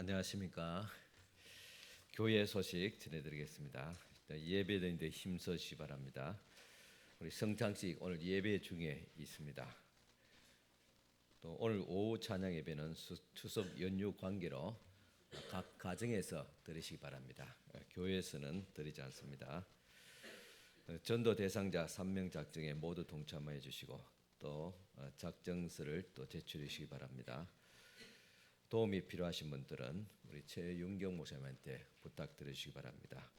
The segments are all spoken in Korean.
안녕하십니까. 교회 소식 전해드리겠습니다. 예배드리는데 힘쓰시 바랍니다. 우리 성창식 오늘 예배 중에 있습니다. 또 오늘 오후 찬양 예배는 추석 연휴 관계로 각 가정에서 드리시기 바랍니다. 교회에서는 드리지 않습니다. 전도 대상자 3명 작정에 모두 동참해 주시고 또 작정서를 또 제출해 주시기 바랍니다. 도움이 필요하신 분들은 우리 최윤경 목사님한테 부탁드리시기 바랍니다.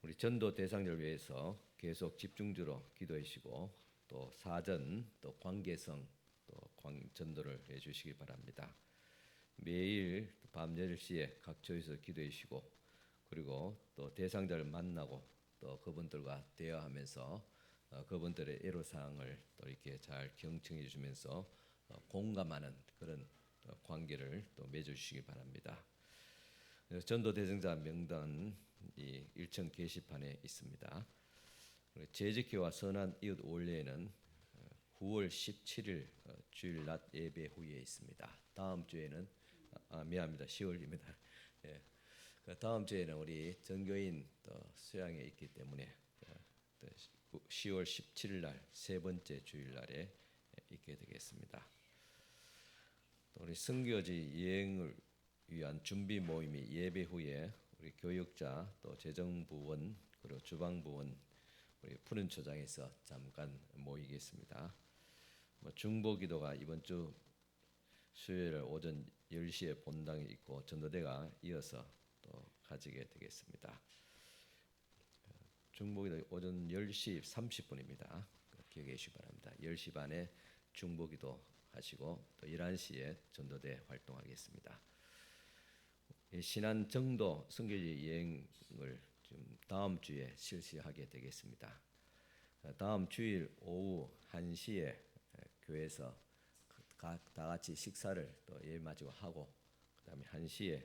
우리 전도 대상자를 위해서 계속 집중적으로 기도해 주시고 또 사전 또 관계성 또 전도를 해 주시기 바랍니다. 매일 밤 10시에 각 교회에서 기도해 주시고 그리고 또 대상자를 만나고 또 그분들과 대화하면서 그분들의 애로사항을 또 이렇게 잘 경청해 주시면서 공감하는 그런 관계를 또 맺어주시기 바랍니다. 전도 대상자 명단이 1층 게시판에 있습니다. 재직교와 선한 이웃 올레에는 9월 17일 주일 낮 예배 후에 있습니다. 다음 주에는 미안합니다. 10월입니다. 예. 다음 주에는 우리 전교인 수양에 있기 때문에 10월 17일 날 세 번째 주일 날에 있게 되겠습니다. 우리 선교지 여행을 위한 준비 모임이 예배 후에 우리 교육자 또 재정부원 그리고 주방부원 우리 푸른 초장에서 잠깐 모이겠습니다. 중보기도가 이번 주 수요일 오전 10시에 본당이 있고 전도대가 이어서 또 가지게 되겠습니다. 중보기도 오전 10시 30분입니다. 기억해 주시기 바랍니다. 10시 반에 중보기도 하시고 또 11시에 전도대 활동하겠습니다. 신안 정도 선교지 여행을 좀 다음 주에 실시하게 되겠습니다. 다음 주일 오후 1시에 교회에서 다 같이 식사를 또 예배 마치고 하고 그다음에 1시에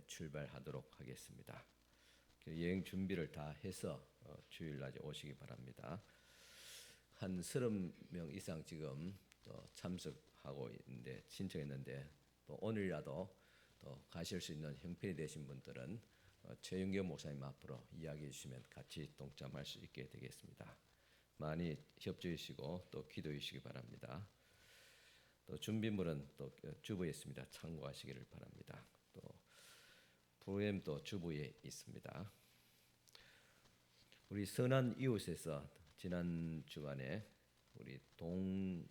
출발하도록 하겠습니다. 여행 준비를 다 해서 주일날 오시기 바랍니다. 한 30명 이상 지금 또 참석하고 있는데 신청했는데 또 오늘이라도 또 가실 수 있는 형편이 되신 분들은 최윤경 목사님 앞으로 이야기해 주시면 같이 동참할 수 있게 되겠습니다. 많이 협조해 주시고 또 기도해 주시기 바랍니다. 또 준비물은 또 주부에 있습니다. 참고하시기를 바랍니다. 또 프로그램도 주부에 있습니다. 우리 선한 이웃에서 지난 주간에 우리 동민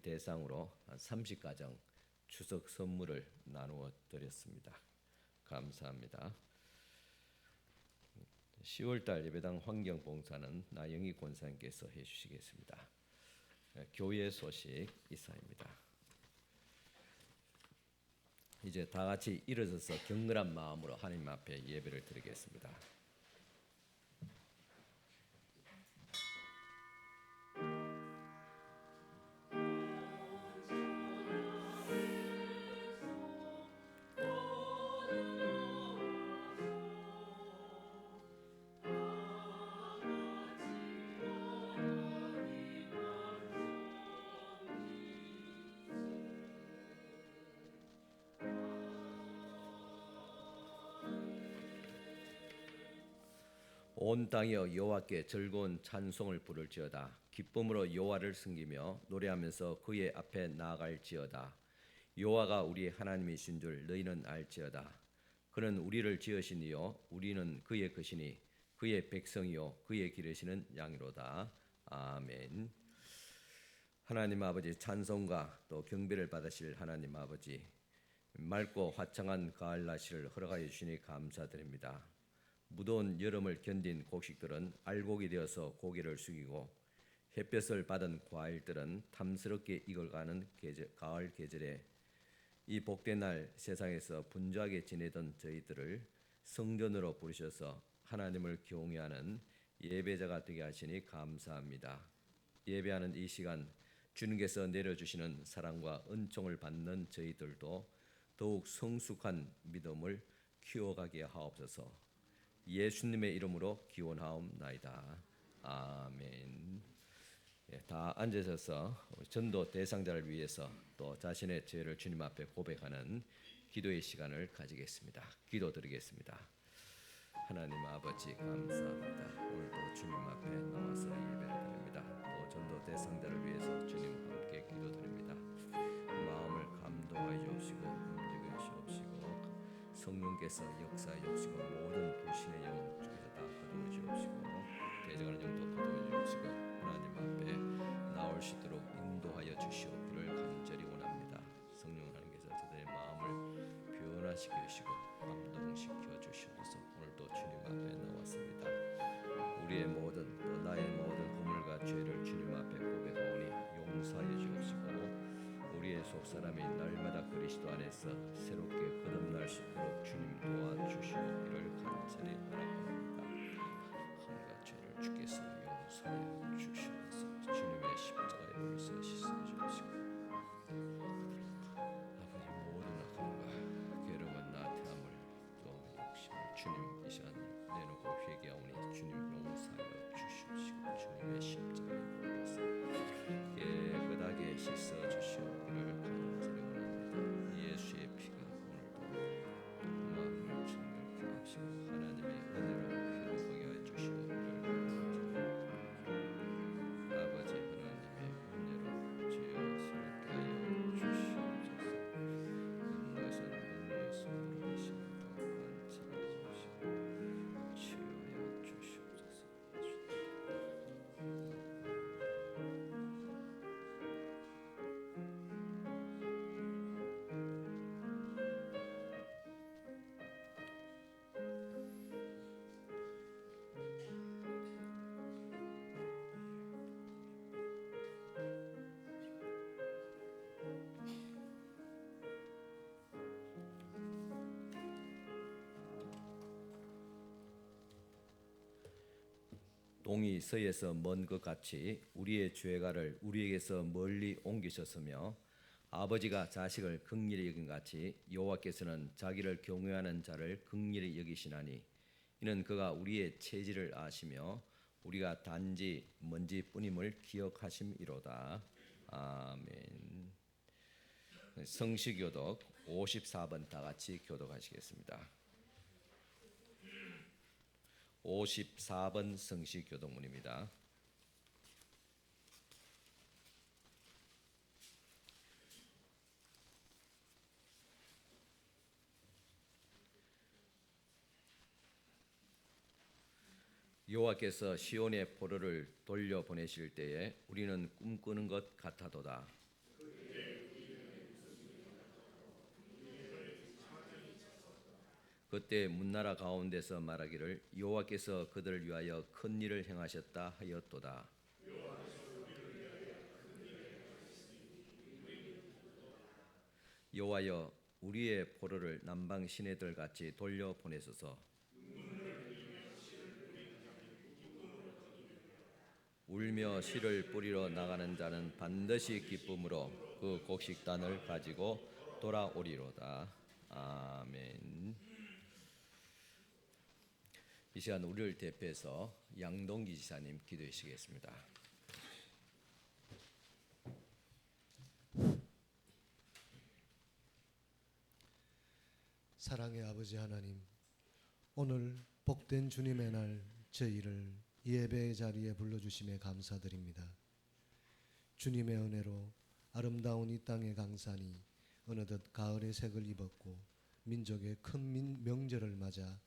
대상으로 한 30가정 추석 선물을 나누어 드렸습니다. 감사합니다. 10월달 예배당 환경봉사는 나영희 권사님께서 해주시겠습니다. 교회 소식 이사입니다. 이제 다 같이 일어서서 격렬한 마음으로 하나님 앞에 예배를 드리겠습니다. 온 땅이여 여호와께 즐거운 찬송을 부를지어다. 기쁨으로 여호와를 섬기며 노래하면서 그의 앞에 나아갈지어다. 여호와가 우리 하나님이신 줄 너희는 알지어다. 그는 우리를 지으신 이요 우리는 그의 것이니 그의 백성이요 그의 기르시는 양이로다. 아멘. 하나님 아버지 찬송과 또 경배를 받으실 하나님 아버지 맑고 화창한 가을 날씨를 허락하여 주시니 감사드립니다. 무더운 여름을 견딘 곡식들은 알곡이 되어서 고개를 숙이고 햇볕을 받은 과일들은 탐스럽게 익어가는 가을 계절에 이 복된 날 세상에서 분주하게 지내던 저희들을 성전으로 부르셔서 하나님을 경외하는 예배자가 되게 하시니 감사합니다. 예배하는 이 시간 주님께서 내려주시는 사랑과 은총을 받는 저희들도 더욱 성숙한 믿음을 키워가게 하옵소서. 예수님의 이름으로 기원하옵나이다. 아멘. 다 앉으셔서 전도 대상자를 위해서 또 자신의 죄를 주님 앞에 고백하는 기도의 시간을 가지겠습니다. 기도드리겠습니다. 하나님 아버지 감사합니다. 오늘도 주님 앞에 나와서 예배를 드립니다. 또 전도 대상자를 위해서 주님 함께 기도드립니다. 마음을 감동하여 주옵시고 움직여 주옵시고 성령께서 역사해 주옵시고 모든 불신의 영혼 주께서 다 거두어 주옵시고 대적하는 영도 거두어 주옵시고 하나님 앞에 나올 수 있도록 인도하여 주시옵기를 간절히 원합니다. 성령 하나님께서 저들의 마음을 변화시켜 주시고 감동시켜 주시옵소서. 오늘도 주님 앞에 나왔습니다. 우리의 모든 또 나의 모든 허물과 죄를 주님 앞에 고백하오니 용서하여 주옵시고 우리의 속사람이 날마다 그리스도 안에서 새롭게 거듭날 수 있도록 주님 도와주시옵기를 간절히 바랍니다. 허물과 죄를 주께서 용서하여 주시옵소서. 주님의 십자가의 불에서 씻어 주옵시고 아버지 모든 악함과 괴로움과 나태함을 또 욕심을 주님 이 시간 내놓고 회개하오니 주님 용서하여 주시옵시고 주님의 십자가의 불에서 깨끗하게 씻어 주시옵기를 간절히 원합니다. 예수의 피가 오늘도 마음을 정결케 하시고 하나님의 은혜로 회복하게 하여 주시옵기를 아버지 하나님의 은혜로 죄스럽게 하여 주시옵소서. 인내선 은혜의 손으로 하시는 것 간절히 주시고 치유하여 주시옵소서. 동이 서에서 먼 것 같이 우리의 죄가를 우리에게서 멀리 옮기셨으며 아버지가 자식을 긍휼히 여긴 같이 여호와께서는 자기를 경외하는 자를 긍휼히 여기시나니 이는 그가 우리의 체질을 아시며 우리가 단지 먼지뿐임을 기억하심이로다. 아멘. 성시교독 54번 다 같이 교독하시겠습니다. 54번 성시교독문입니다. 여호와께서 시온의 포로를 돌려 보내실 때에 우리는 꿈꾸는 것 같아도다. 그때 문나라 가운데서 말하기를 여호와께서 그들을 위하여 큰 일을 행하셨다 하였도다. 여호와여 우리의 포로를 남방 시내들 같이 돌려 보내소서. 울며 씨를 뿌리러 나가는 자는 반드시 기쁨으로 그 곡식단을 가지고 돌아오리로다. 아멘. 이 시간 우리를 대표해서 양동기 지사님 기도해 주시겠습니다. 사랑의 아버지 하나님, 오늘 복된 주님의 날 저희를 예배의 자리에 불러주심에 감사드립니다. 주님의 은혜로 아름다운 이 땅의 강산이 어느덧 가을의 색을 입었고 민족의 큰 명절을 맞아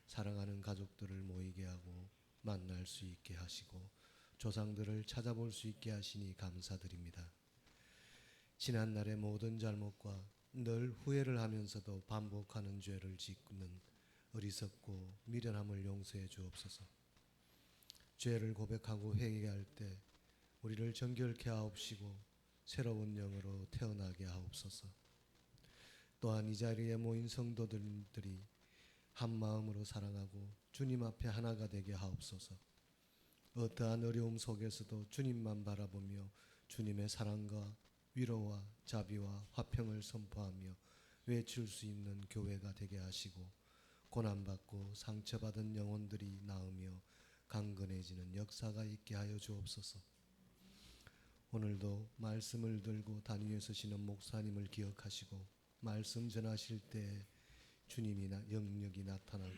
사랑하는 가족들을 모이게 하고 만날 수 있게 하시고 조상들을 찾아볼 수 있게 하시니 감사드립니다. 지난날의 모든 잘못과 늘 후회를 하면서도 반복하는 죄를 짓는 어리석고 미련함을 용서해 주옵소서. 죄를 고백하고 회개할 때 우리를 정결케 하옵시고 새로운 영으로 태어나게 하옵소서. 또한 이 자리에 모인 성도들이 한 마음으로 사랑하고 주님 앞에 하나가 되게 하옵소서. 어떠한 어려움 속에서도 주님만 바라보며 주님의 사랑과 위로와 자비와 화평을 선포하며 외칠 수 있는 교회가 되게 하시고 고난받고 상처받은 영혼들이 나으며 강건해지는 역사가 있게 하여 주옵소서. 오늘도 말씀을 들고 단위에 서시는 목사님을 기억하시고 말씀 전하실 때 주님이 영역이 나타나고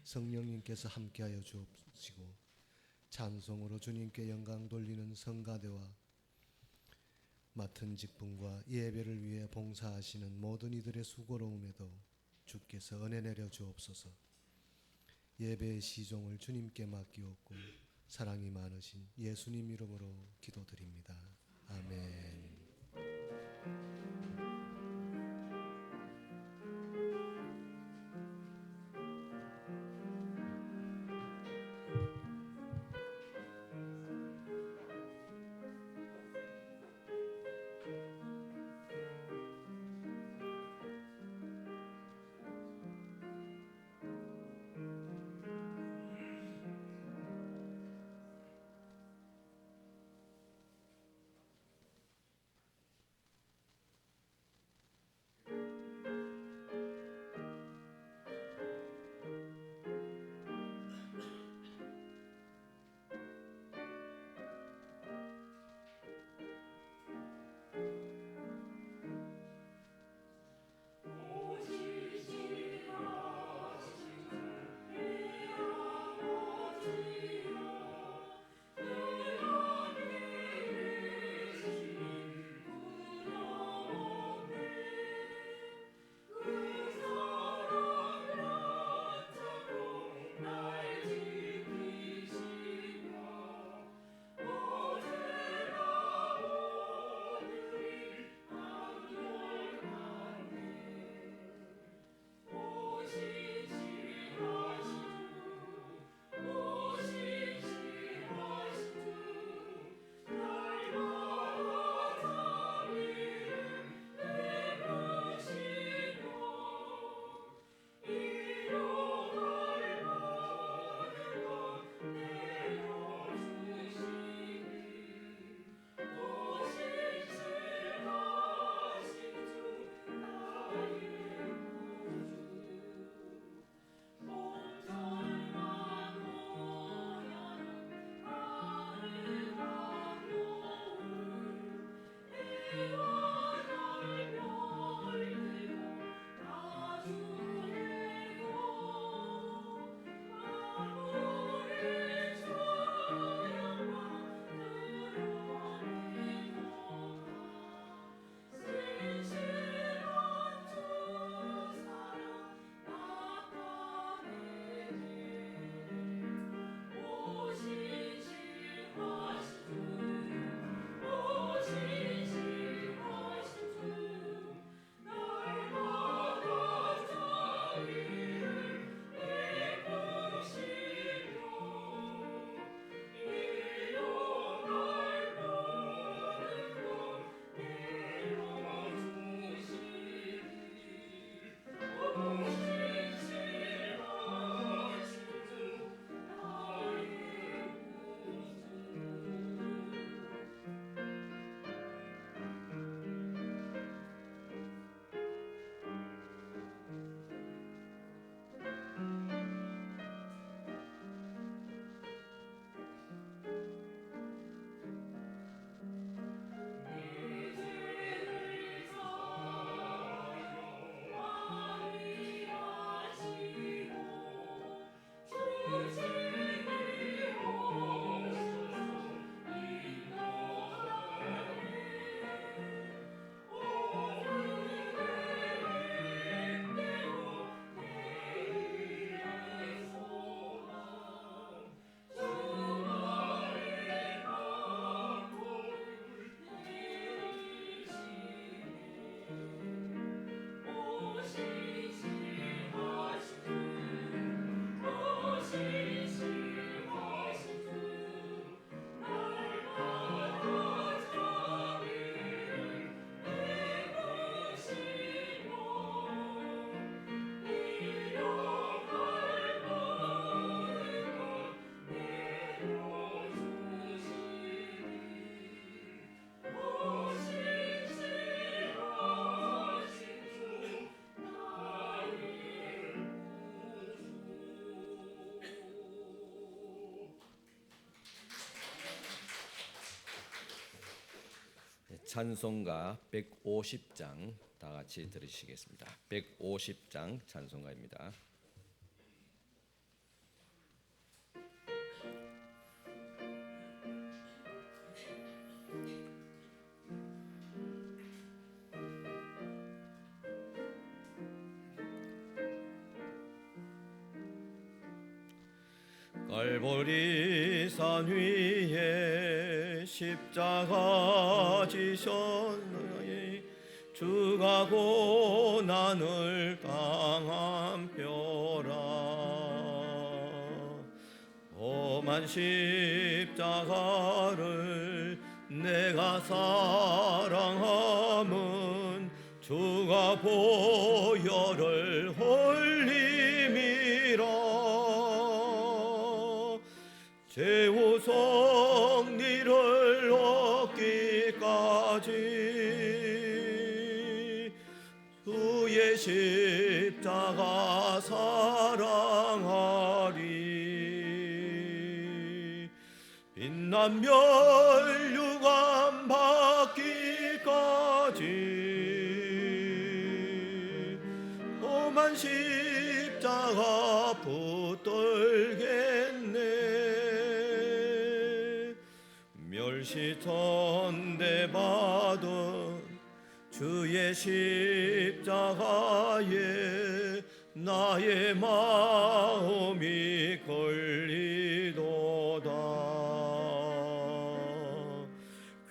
성령님께서 함께하여 주옵시고 찬송으로 주님께 영광 돌리는 성가대와 맡은 직분과 예배를 위해 봉사하시는 모든 이들의 수고로움에도 주께서 은혜 내려 주옵소서. 예배의 시종을 주님께 맡기옵고 사랑이 많으신 예수님 이름으로 기도드립니다. 아멘. 찬송가 150장 다 같이 들으시겠습니다. 150장 찬송가입니다. 갈보리 산 위에 십자가 지셨나니 주가 고난을 당한 뼈라. 험한 십자가를 내가 사랑함은 주가 보혈을 흘림이라. 최후 성리를 얻기까지 주의 십자가 사랑하리. 빛난 멸류관 받기까지 험한 십자가 붙들겠네. 멸시천대 받은 주의 십자가에 나의 마음이 걸리도다.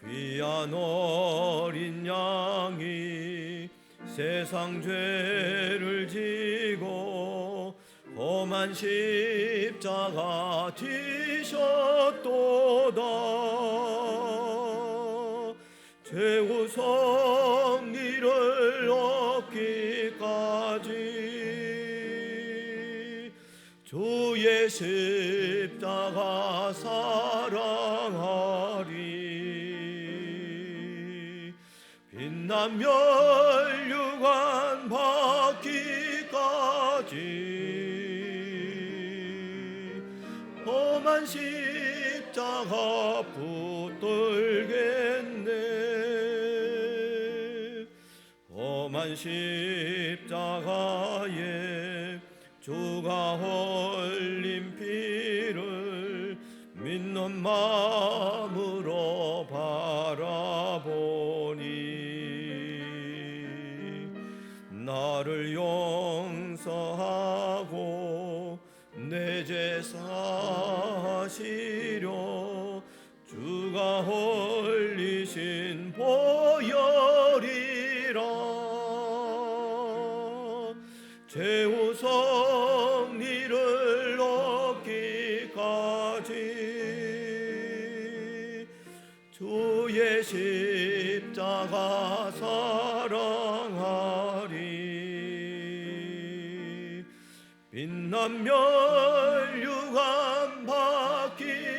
귀한 어린 양이 세상 죄를 지고 험한 십자가 지셨도다. 최후 성리를 얻기까지 주의 십자가 사랑하리. 빛난 멸류관 받기까지 험한 십자가 붙들겠네. 험한 십자가에 주가 흘린 피를 믿는 마음으로 바라보니 나를 용서하고 내 죄 사시려 주가 흘리신 보혈이라. 최후 성리를 얻기까지 주의 십자가 사랑하리. 빛난 멸류관 받기까지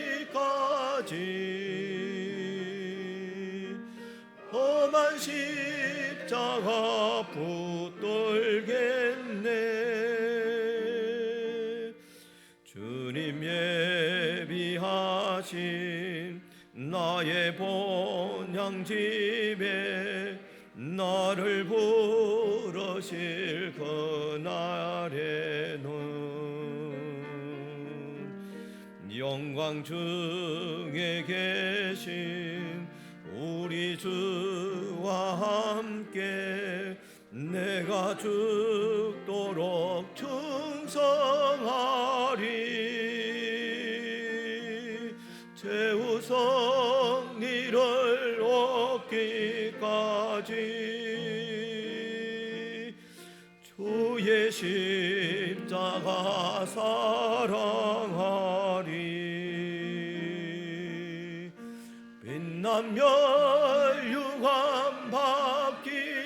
험한 십자가 붙들겠네. 주님 예비하신 나의 본향집에 나를 부르실 그날에는 영광 중에 계신 우리 주와 함께 내가 죽도록 충성하리. 최후 성리를 얻기까지 주의 십자가 사랑하리. 빛난 멸류관 받기까지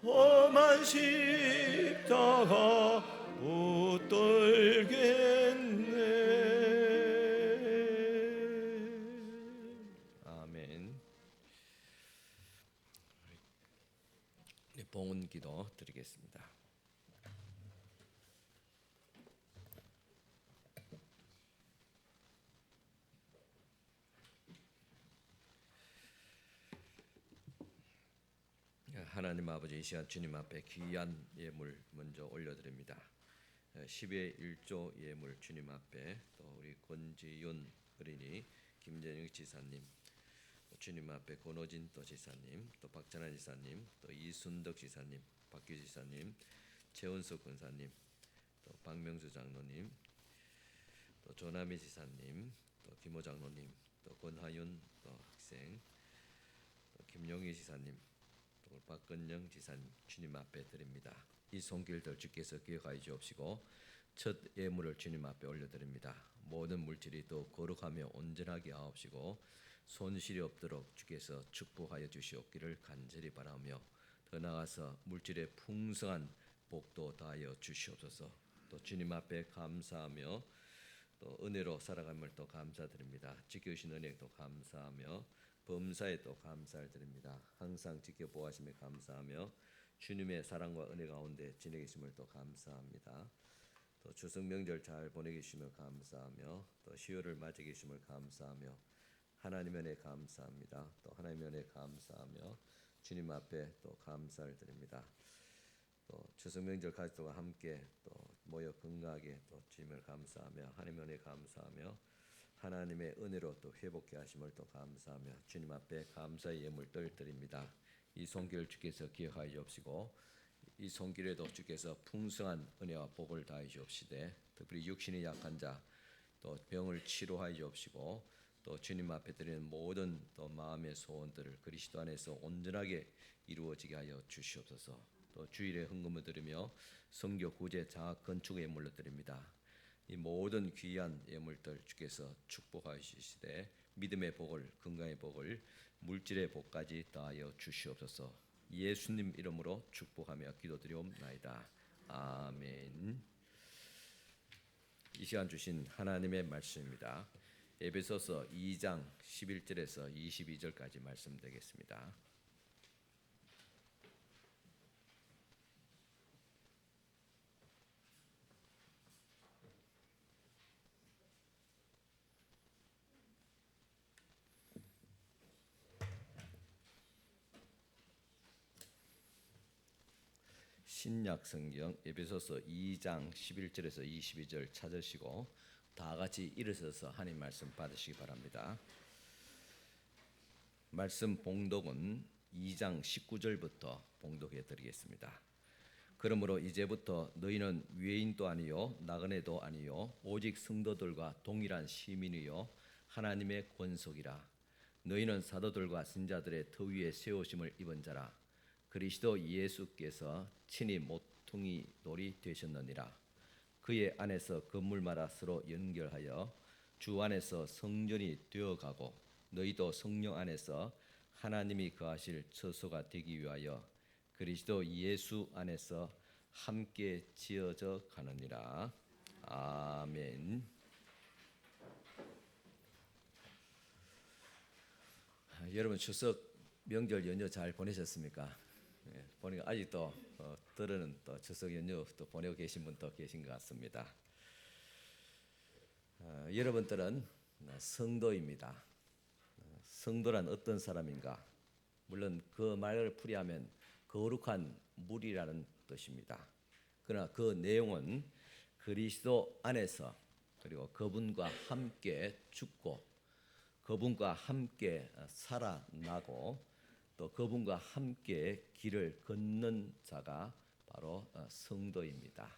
험한 십자가 붙들겠네. 아멘. 봉헌 기도 드리겠습니다. 하나님 아버지, 이 시간 주님 앞에 귀한 예물 먼저 올려드립니다. 10의 1조 예물 주님 앞에, 또 우리 권지윤 어린이, 김재영 지사님, 주님 앞에 권호진 또 지사님, 또 박찬환 지사님, 또 이순덕 지사님, 박규 지사님, 최원석 권사님, 또 박명수 장로님, 또 조남희 지사님, 또 김호 장로님, 또 권하윤 또 학생, 또 김용희 지사님, 또 박건영 지사님 주님 앞에 드립니다. 이 손길들 주께서 기억하여 주옵시고 첫 예물을 주님 앞에 올려드립니다. 모든 물질이 더 거룩하며 온전하게 하옵시고 손실이 없도록 주께서 축복하여 주시옵기를 간절히 바라며, 더 나아가서 물질의 풍성한 복도 다하여 주시옵소서. 또 주님 앞에 감사하며 또 은혜로 살아감을 또 감사드립니다. 지켜주신 은혜도 감사하며 범사에 또 감사를 드립니다. 항상 지켜보아심에 감사하며 주님의 사랑과 은혜 가운데 지내 계심을 또 감사합니다. 또 추석 명절 잘 보내 계시며 감사하며, 또 10월을 맞이 계심을 감사하며 하나님의 은혜 감사합니다. 또 하나님의 은혜 감사하며 주님 앞에 또 감사를 드립니다. 또 추석 명절 가족들과 함께 또 모여 건강하게 또 주님을 감사하며 하나님의 은혜 감사하며 하나님의 은혜로 또 회복케 하심을 또 감사하며 주님 앞에 감사의 예물들 드립니다. 이 손길 주께서 기억하여 주옵시고 이 손길에도 주께서 풍성한 은혜와 복을 다해 주옵시되, 특별히 육신이 약한 자 또 병을 치료하여 주옵시고, 또 주님 앞에 드리는 모든 또 마음의 소원들을 그리스도 안에서 온전하게 이루어지게 하여 주시옵소서. 또 주일에 헌금을 드리며 성교 구제 장학 건축에 예물로 드립니다. 이 모든 귀한 예물들 주께서 축복하여 주시되 믿음의 복을, 건강의 복을, 물질의 복까지 다하여 주시옵소서. 예수님 이름으로 축복하며 기도드리옵나이다. 아멘. 이 시간 주신 하나님의 말씀입니다. 에베소서 2장 11절에서 22절까지 말씀드리겠습니다. 신약 성경 에베소서 2장 11절에서 22절 찾으시고 다 같이 일어서서 하나님 말씀 받으시기 바랍니다. 말씀 봉독은 2장 19절부터 봉독해 드리겠습니다. 그러므로 이제부터 너희는 외인도 아니요 나그네도 아니요 오직 성도들과 동일한 시민이요 하나님의 권속이라. 너희는 사도들과 선지자들의 터 위에 세우심을 입은 자라. 그리스도 예수께서 친히 모퉁이 돌이 되셨느니라. 그의 안에서 건물마다 서로 연결하여 주 안에서 성전이 되어가고, 너희도 성령 안에서 하나님이 거하실 처소가 되기 위하여 그리스도 예수 안에서 함께 지어져 가느니라. 아멘. 여러분 추석 명절 연휴 잘 보내셨습니까? 보니까 아직도 들으는 또 추석 연휴 또 보내고 계신 분도 계신 것 같습니다. 여러분들은 성도입니다. 성도란 어떤 사람인가? 물론 그 말을 풀이하면 거룩한 무리라는 뜻입니다. 그러나 그 내용은 그리스도 안에서, 그리고 그분과 함께 죽고 그분과 함께 살아나고 또 그분과 함께 길을 걷는 자가 바로 성도입니다.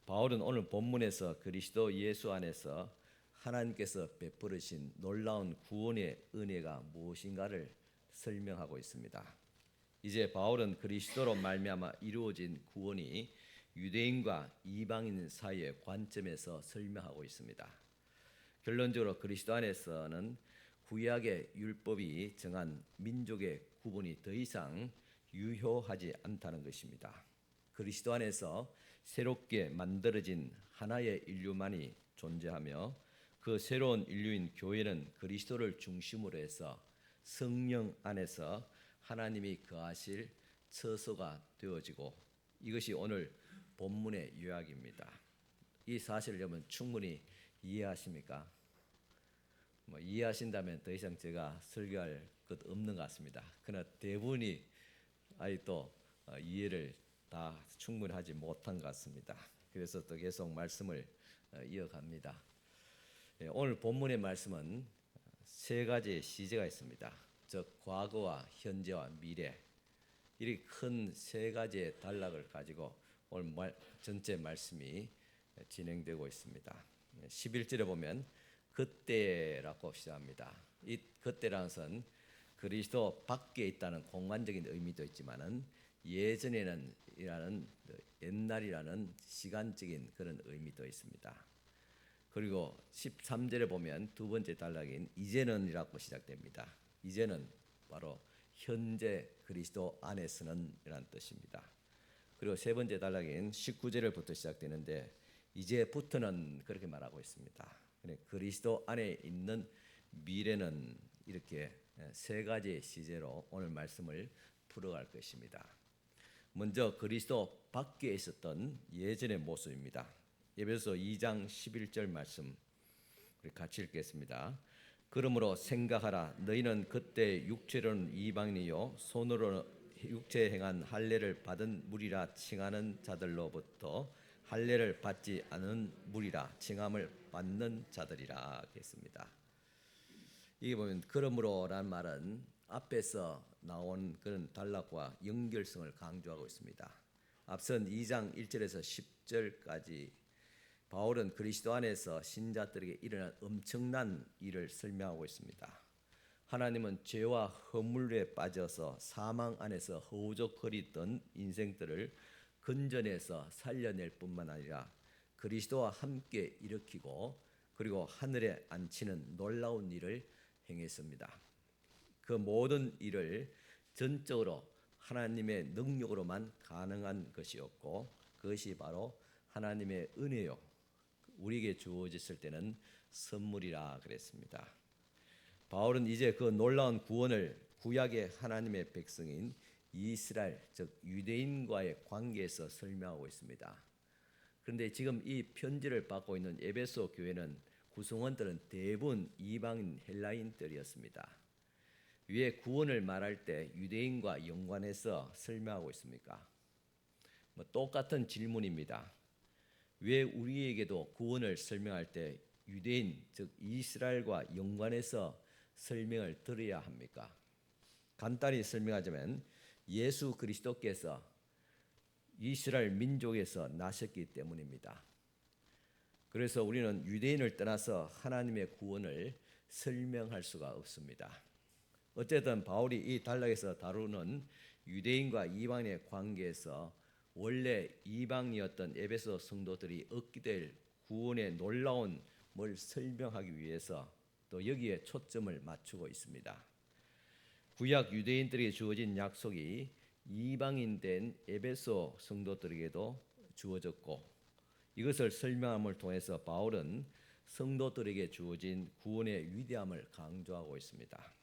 바울은 오늘 본문에서 그리스도 예수 안에서 하나님께서 베풀으신 놀라운 구원의 은혜가 무엇인가를 설명하고 있습니다. 이제 바울은 그리스도로 말미암아 이루어진 구원이 유대인과 이방인 사이의 관점에서 설명하고 있습니다. 결론적으로 그리스도 안에서는 구약의 율법이 정한 민족의 구분이 더 이상 유효하지 않다는 것입니다. 그리스도 안에서 새롭게 만들어진 하나의 인류만이 존재하며, 그 새로운 인류인 교회는 그리스도를 중심으로 해서 성령 안에서 하나님이 거하실 처소가 되어지고, 이것이 오늘 본문의 요약입니다. 이 사실을 여러분 충분히 이해하십니까? 이해하신다면 더 이상 제가 설교할 것 없는 것 같습니다. 그러나 대부분이 아직도 이해를 다 충분히 하지 못한 것 같습니다. 그래서 또 계속 말씀을 이어갑니다. 오늘 본문의 말씀은 세 가지의 시제가 있습니다. 즉 과거와 현재와 미래, 이렇게 큰 세 가지의 단락을 가지고 오늘 전체 말씀이 진행되고 있습니다. 11절에 보면 그때라고 시작합니다. 이 그때라는 것은 그리스도 밖에 있다는 공간적인 의미도 있지만은 예전에는 이라는 옛날이라는 시간적인 그런 의미도 있습니다. 그리고 13절에 보면 두 번째 단락인 이제는이라고 시작됩니다. 이제는 바로 현재 그리스도 안에서는 이라는 뜻입니다. 그리고 세 번째 단락인 19절부터 시작되는데 이제부터는 그렇게 말하고 있습니다. 그리스도 안에 있는 미래는 이렇게 세 가지의 시제로 오늘 말씀을 풀어갈 것입니다. 먼저 그리스도 밖에 있었던 예전의 모습입니다. 에베소 2장 11절 말씀 우리 같이 읽겠습니다. 그러므로 생각하라. 너희는 그때 육체로는 이방인이요 손으로 육체에 행한 할례를 받은 무리라 칭하는 자들로부터 할례를 받지 않은 무리라 칭함을 받는 자들이라 했습니다. 이게 보면 그러므로란 말은 앞에서 나온 그런 단락과 연결성을 강조하고 있습니다. 앞선 2장 1절에서 10절까지 바울은 그리스도 안에서 신자들에게 일어난 엄청난 일을 설명하고 있습니다. 하나님은 죄와 허물에 빠져서 사망 안에서 허우적거리던 인생들을 건져내서 살려낼 뿐만 아니라 그리스도와 함께 일으키고 그리고 하늘에 앉히는 놀라운 일을 행했습니다. 그 모든 일을 전적으로 하나님의 능력으로만 가능한 것이었고 그것이 바로 하나님의 은혜요 우리에게 주어졌을 때는 선물이라 그랬습니다. 바울은 이제 그 놀라운 구원을 구약의 하나님의 백성인 이스라엘 즉 유대인과의 관계에서 설명하고 있습니다. 그런데 지금 이 편지를 받고 있는 에베소 교회는 구성원들은 대부분 이방인 헬라인들이었습니다. 왜 구원을 말할 때 유대인과 연관해서 설명하고 있습니까? 똑같은 질문입니다. 왜 우리에게도 구원을 설명할 때 유대인 즉 이스라엘과 연관해서 설명을 들어야 합니까? 간단히 설명하자면 예수 그리스도께서 이스라엘 민족에서 나셨기 때문입니다. 그래서 우리는 유대인을 떠나서 하나님의 구원을 설명할 수가 없습니다. 어쨌든 바울이 이 단락에서 다루는 유대인과 이방인의 관계에서 원래 이방이었던 에베소 성도들이 얻게 될 구원의 놀라운 뭘 설명하기 위해서 또 여기에 초점을 맞추고 있습니다. 구약 유대인들에게 주어진 약속이 이방인 된 에베소 성도들에게도 주어졌고 이것을 설명함을 통해서 바울은 성도들에게 주어진 구원의 위대함을 강조하고 있습니다.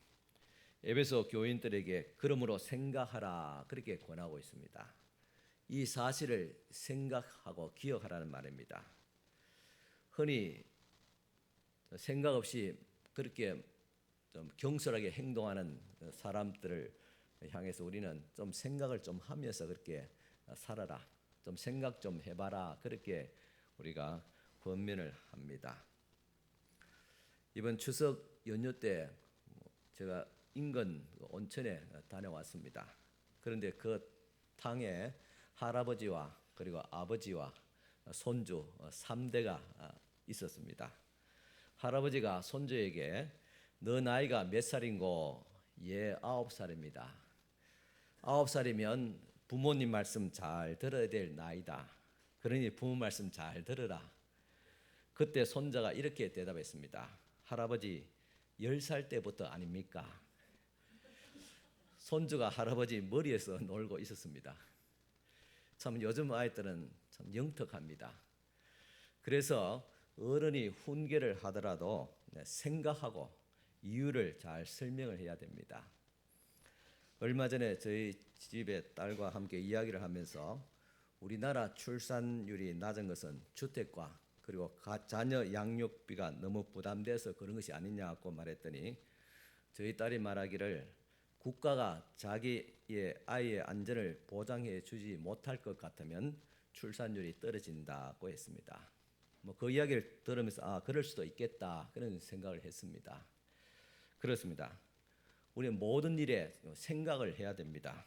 에베소 교인들에게 그러므로 생각하라 그렇게 권하고 있습니다. 이 사실을 생각하고 기억하라는 말입니다. 흔히 생각 없이 그렇게 좀 경솔하게 행동하는 사람들을 향해서 우리는 좀 생각을 좀 하면서 그렇게 살아라, 좀 생각 좀 해봐라 그렇게 우리가 권면을 합니다. 이번 추석 연휴 때 제가 인근 온천에 다녀왔습니다. 그런데 그 탕에 할아버지와 그리고 아버지와 손주 3대가 있었습니다. 할아버지가 손주에게 너 나이가 몇 살인고? 예, 9살입니다. 9살이면 부모님 말씀 잘 들어야 될 나이다. 그러니 부모 말씀 잘 들으라. 그때 손자가 이렇게 대답했습니다. 할아버지 10살 때부터 아닙니까? 손주가 할아버지 머리에서 놀고 있었습니다. 참 요즘 아이들은 참 영특합니다. 그래서 어른이 훈계를 하더라도 생각하고 이유를 잘 설명을 해야 됩니다. 얼마 전에 저희 집에 딸과 함께 이야기를 하면서 우리나라 출산율이 낮은 것은 주택과 그리고 자녀 양육비가 너무 부담돼서 그런 것이 아니냐고 말했더니 저희 딸이 말하기를 국가가 자기의 아이의 안전을 보장해 주지 못할 것 같으면 출산율이 떨어진다고 했습니다. 그 이야기를 들으면서 그럴 수도 있겠다 그런 생각을 했습니다. 그렇습니다. 우리는 모든 일에 생각을 해야 됩니다.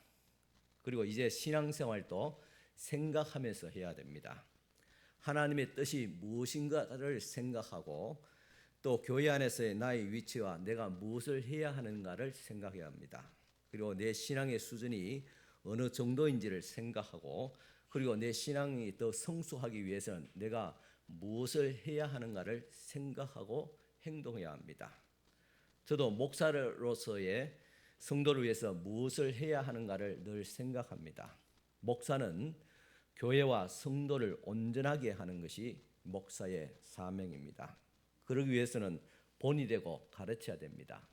그리고 이제 신앙생활도 생각하면서 해야 됩니다. 하나님의 뜻이 무엇인가를 생각하고 또 교회 안에서의 나의 위치와 내가 무엇을 해야 하는가를 생각해야 합니다. 그리고 내 신앙의 수준이 어느 정도인지를 생각하고 그리고 내 신앙이 더 성숙하기 위해서는 내가 무엇을 해야 하는가를 생각하고 행동해야 합니다. 저도 목사로서의 성도를 위해서 무엇을 해야 하는가를 늘 생각합니다. 목사는 교회와 성도를 온전하게 하는 것이 목사의 사명입니다. 그러기 위해서는 본이 되고 가르쳐야 됩니다.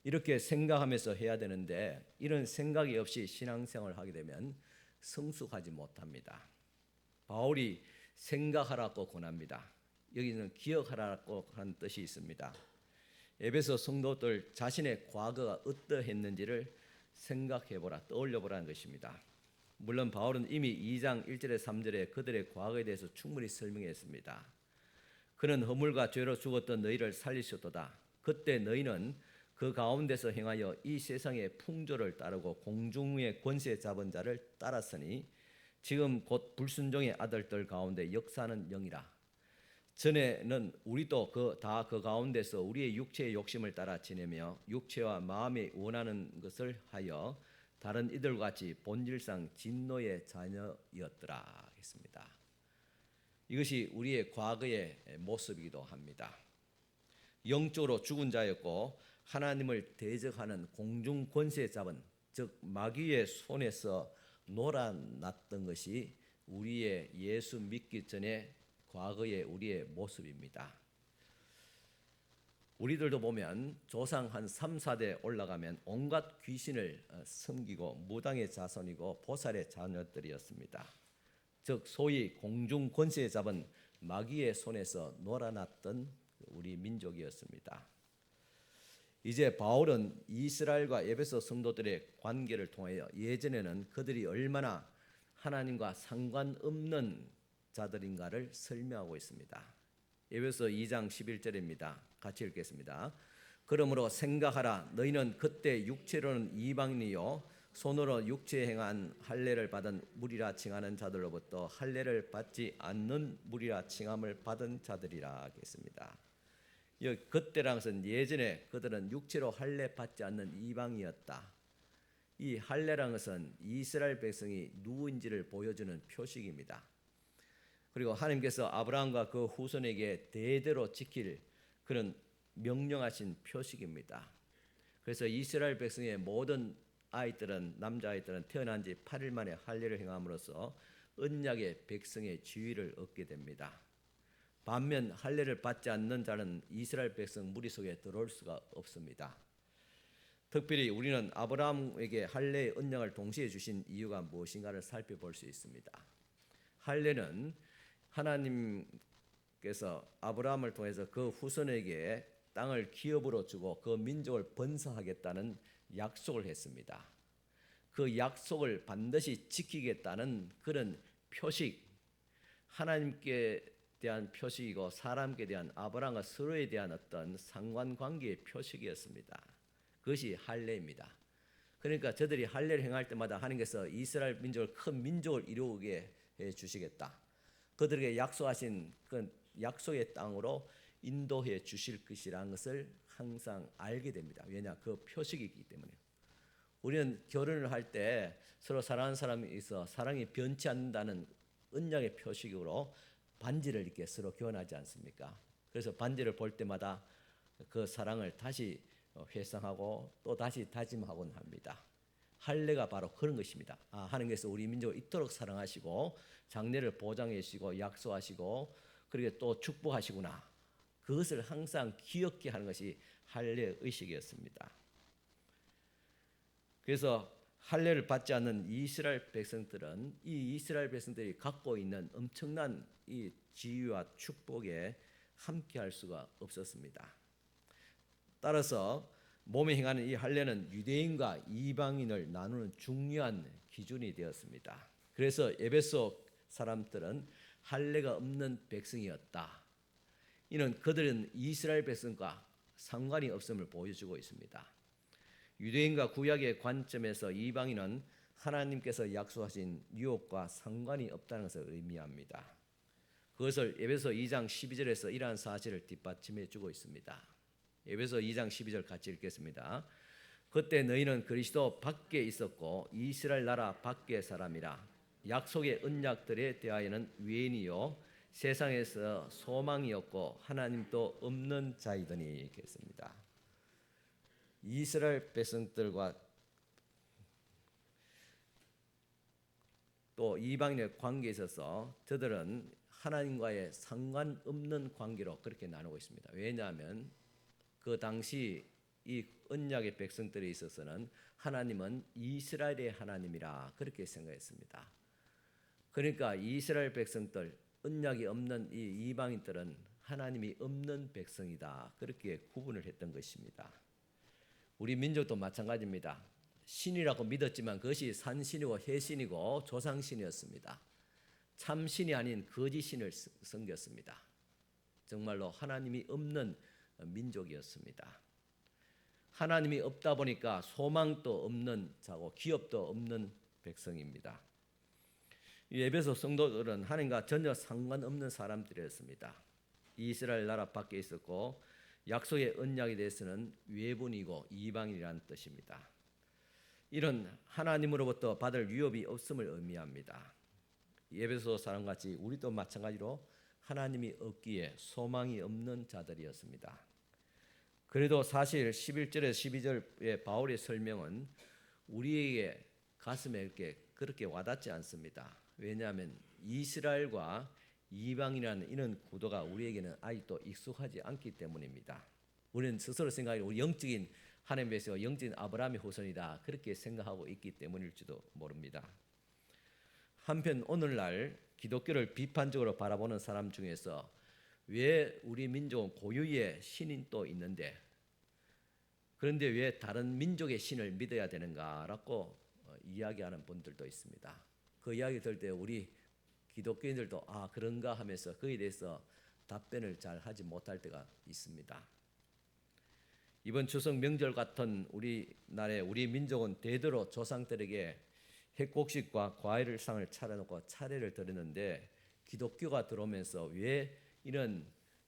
이렇게 생각하면서 해야 되는데 이런 생각이 없이 신앙생활을 하게 되면 성숙하지 못합니다. 바울이 생각하라고 권합니다. 여기는 기억하라고 하는 뜻이 있습니다. 에베소 성도들 자신의 과거가 어떠했는지를 생각해보라, 떠올려보라는 것입니다. 물론 바울은 이미 2장 1절에 3절에 그들의 과거에 대해서 충분히 설명했습니다. 그는 허물과 죄로 죽었던 너희를 살리셨도다. 그때 너희는 그 가운데서 행하여 이 세상의 풍조를 따르고 공중의 권세 잡은 자를 따랐으니 지금 곧 불순종의 아들들 가운데 역사하는 영이라. 전에는 우리도 다 그 가운데서 우리의 육체의 욕심을 따라 지내며 육체와 마음이 원하는 것을 하여 다른 이들과 같이 본질상 진노의 자녀였더라 했습니다. 이것이 우리의 과거의 모습이기도 합니다. 영적으로 죽은 자였고 하나님을 대적하는 공중 권세 잡은 즉 마귀의 손에서 놀아났던 것이 우리의 예수 믿기 전에 과거의 우리의 모습입니다. 우리들도 보면 조상 한 3, 4대 올라가면 온갖 귀신을 섬기고 무당의 자손이고 보살의 자녀들이었습니다. 즉 소위 공중 권세에 잡은 마귀의 손에서 놀아났던 우리 민족이었습니다. 이제 바울은 이스라엘과 에베소 성도들의 관계를 통하여 예전에는 그들이 얼마나 하나님과 상관없는 자들인가를 설명하고 있습니다. 에베소 2장 11절입니다. 같이 읽겠습니다. 그러므로 생각하라. 너희는 그때 육체로는 이방인이요 손으로 육체에 행한 할례를 받은 무리라 칭하는 자들로부터 할례를 받지 않는 무리라 칭함을 받은 자들이라 하겠습니다. 그때라는 것은 예전에 그들은 육체로 할례 받지 않는 이방이었다. 이 할례라는 것은 이스라엘 백성이 누구인지를 보여주는 표식입니다. 그리고 하나님께서 아브라함과 그 후손에게 대대로 지킬 그런 명령하신 표식입니다. 그래서 이스라엘 백성의 모든 아이들은 남자아이들은 태어난 지 8일 만에 할례를 행함으로써 언약의 백성의 지위를 얻게 됩니다. 반면 할례를 받지 않는 자는 이스라엘 백성 무리 속에 들어올 수가 없습니다. 특별히 우리는 아브라함에게 할례의 언약을 동시에 주신 이유가 무엇인가를 살펴볼 수 있습니다. 할례는 하나님께서 아브라함을 통해서 그 후손에게 땅을 기업으로 주고 그 민족을 번성하겠다는 약속을 했습니다. 그 약속을 반드시 지키겠다는 그런 표식, 하나님께 대한 표식이고 사람께 대한 아브라함과 서로에 대한 어떤 상관관계의 표식이었습니다. 그것이 할례입니다. 그러니까 저들이 할례를 행할 때마다 하나님께서 이스라엘 민족을 큰 민족을 이루게 해 주시겠다. 그들에게 약속하신 그 약속의 땅으로 인도해 주실 것이라는 것을 항상 알게 됩니다. 왜냐? 그 표식이 있기 때문에. 우리는 결혼을 할 때 서로 사랑하는 사람이 있어 사랑이 변치 않는다는 언약의 표식으로 반지를 이렇게 서로 교환하지 않습니까? 그래서 반지를 볼 때마다 그 사랑을 다시 회상하고 또 다시 다짐하곤 합니다. 할례가 바로 그런 것입니다. 하나님께서 우리 민족을 이토록 사랑하시고 장래를 보장해 주시고 약속하시고 그리고 또 축복하시구나. 그것을 항상 기억해 하는 것이 할례 의식이었습니다. 그래서 할례를 받지 않는 이스라엘 백성들은 이 이스라엘 백성들이 갖고 있는 엄청난 이 지위와 축복에 함께할 수가 없었습니다. 따라서 몸에 행하는 이 할례는 유대인과 이방인을 나누는 중요한 기준이 되었습니다. 그래서 에베소 사람들은 할례가 없는 백성이었다. 이는 그들은 이스라엘 백성과 상관이 없음을 보여주고 있습니다. 유대인과 구약의 관점에서 이방인은 하나님께서 약속하신 유업과 상관이 없다는 것을 의미합니다. 그것을 에베소 2장 12절에서 이러한 사실을 뒷받침해 주고 있습니다. 에베소 2장 12절 같이 읽겠습니다. 그때 너희는 그리스도 밖에 있었고 이스라엘 나라 밖의 사람이라. 약속의 언약들에 대하여는 외인이요 세상에서 소망이었고 하나님도 없는 자이더니 있겠습니다. 이스라엘 백성들과 또 이방인의 관계에 있어서 저들은 하나님과의 상관없는 관계로 그렇게 나누고 있습니다. 왜냐하면 그 당시 이 언약의 백성들에 있어서는 하나님은 이스라엘의 하나님이라 그렇게 생각했습니다. 그러니까 이스라엘 백성들, 언약이 없는 이 이방인들은 하나님이 없는 백성이다 그렇게 구분을 했던 것입니다. 우리 민족도 마찬가지입니다. 신이라고 믿었지만 그것이 산신이고 해신이고 조상신이었습니다. 참신이 아닌 거짓신을 섬겼습니다. 정말로 하나님이 없는 민족이었습니다. 하나님이 없다 보니까 소망도 없는 자고 기업도 없는 백성입니다. 이 에베소 성도들은 하나님과 전혀 상관없는 사람들이었습니다. 이스라엘 나라 밖에 있었고 약속의 언약에 대해서는 외분이고 이방인이라는 뜻입니다. 이런 하나님으로부터 받을 유업이 없음을 의미합니다. 에베소 사람같이 우리도 마찬가지로 하나님이 없기에 소망이 없는 자들이었습니다. 그래도 사실 11절에서 12절의 바울의 설명은 우리에게 가슴에 이렇게 그렇게 와닿지 않습니다. 왜냐하면 이스라엘과 이방이라는 이런 구도가 우리에게는 아직도 익숙하지 않기 때문입니다. 우리는 스스로 생각하기에 우리 영적인 하나님께서 영적인 아브라함의 후손이다 그렇게 생각하고 있기 때문일지도 모릅니다. 한편 오늘날 기독교를 비판적으로 바라보는 사람 중에서 왜 우리 민족은 고유의 신이 또 있는데 그런데 왜 다른 민족의 신을 믿어야 되는가라고 이야기하는 분들도 있습니다. 그 이야기 들을 때 우리 기독교인들도 아 그런가 하면서 그에 대해서 답변을 잘 하지 못할 때가 있습니다. 이번 추석 명절 같은 우리나라의 우리 민족은 대대로 조상들에게 핵곡식과 과일상을 차려놓고 차례를 드렸는데 기독교가 들어오면서 왜 이런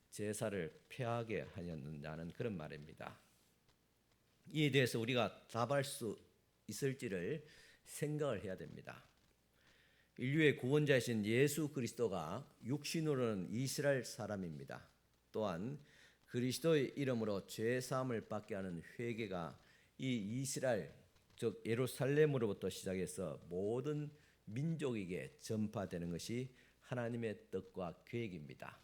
제사를 폐하게 하였느냐는 그런 말입니다. 이에 대해서 우리가 답할 수 있을지를 생각을 해야 됩니다. 인류의 구원자이신 예수 그리스도가 육신으로는 이스라엘 사람입니다. 또한 그리스도의 이름으로 죄 사함을 받게 하는 회개가 이 이스라엘 즉 예루살렘으로부터 시작해서 모든 민족에게 전파되는 것이 하나님의 뜻과 계획입니다.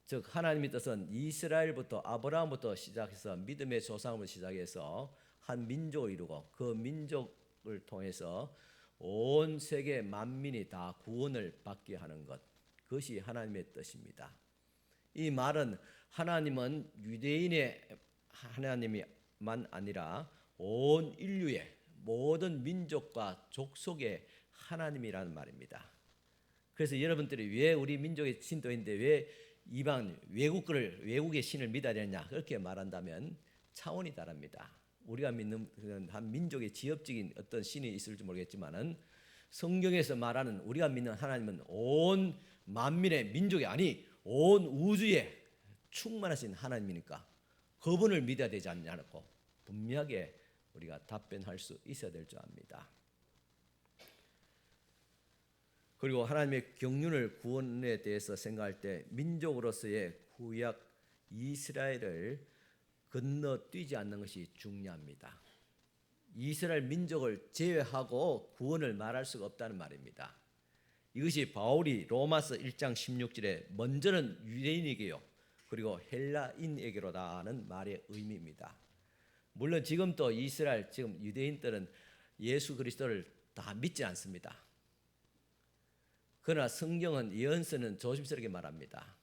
즉 하나님의 뜻은 이스라엘부터 아브라함부터 시작해서 믿음의 조상으로 시작해서 한 민족을 이루고 그 민족을 통해서 온 세계 만민이 다 구원을 받게 하는 것, 그것이 하나님의 뜻입니다. 이 말은 하나님은 유대인의 하나님만 아니라 온 인류의 모든 민족과 족속의 하나님이라는 말입니다. 그래서 여러분들이 왜 우리 민족의 신도인데 왜 이방 외국의 신을 믿어야 되느냐 그렇게 말한다면 차원이 다릅니다. 우리가 믿는 한 민족의 지역적인 어떤 신이 있을지 모르겠지만은 성경에서 말하는 우리가 믿는 하나님은 온 만민의 민족이 아니 온 우주에 충만하신 하나님이니까 그분을 믿어야 되지 않냐고 분명하게 우리가 답변할 수 있어야 될 줄 압니다. 그리고 하나님의 경륜을 구원에 대해서 생각할 때 민족으로서의 구약 이스라엘을 건너뛰지 않는 것이 중요합니다. 이스라엘 민족을 제외하고 구원을 말할 수가 없다는 말입니다. 이것이 바울이 로마서 1장 16절에 먼저는 유대인에게요 그리고 헬라인에게로다 하는 말의 의미입니다. 물론 지금도 이스라엘 지금 유대인들은 예수 그리스도를 다 믿지 않습니다. 그러나 성경은 예언서는 조심스럽게 말합니다.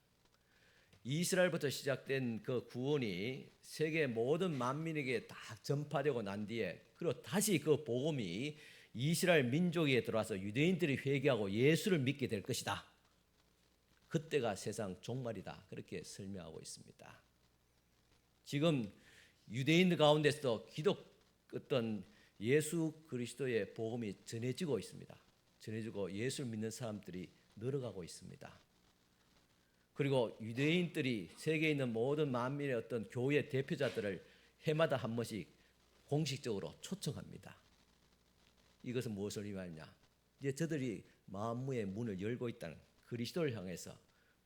이스라엘부터 시작된 그 구원이 세계 모든 만민에게 다 전파되고 난 뒤에 그리고 다시 그 복음이 이스라엘 민족에 들어와서 유대인들이 회개하고 예수를 믿게 될 것이다. 그때가 세상 종말이다. 그렇게 설명하고 있습니다. 지금 유대인들 가운데서도 어떤 예수 그리스도의 복음이 전해지고 있습니다. 전해지고 예수를 믿는 사람들이 늘어가고 있습니다. 그리고 유대인들이 세계에 있는 모든 만민의 어떤 교회 대표자들을 해마다 한 번씩 공식적으로 초청합니다. 이것은 무엇을 의미하느냐? 이제 저들이 마음의 문을 열고 있다는, 그리스도를 향해서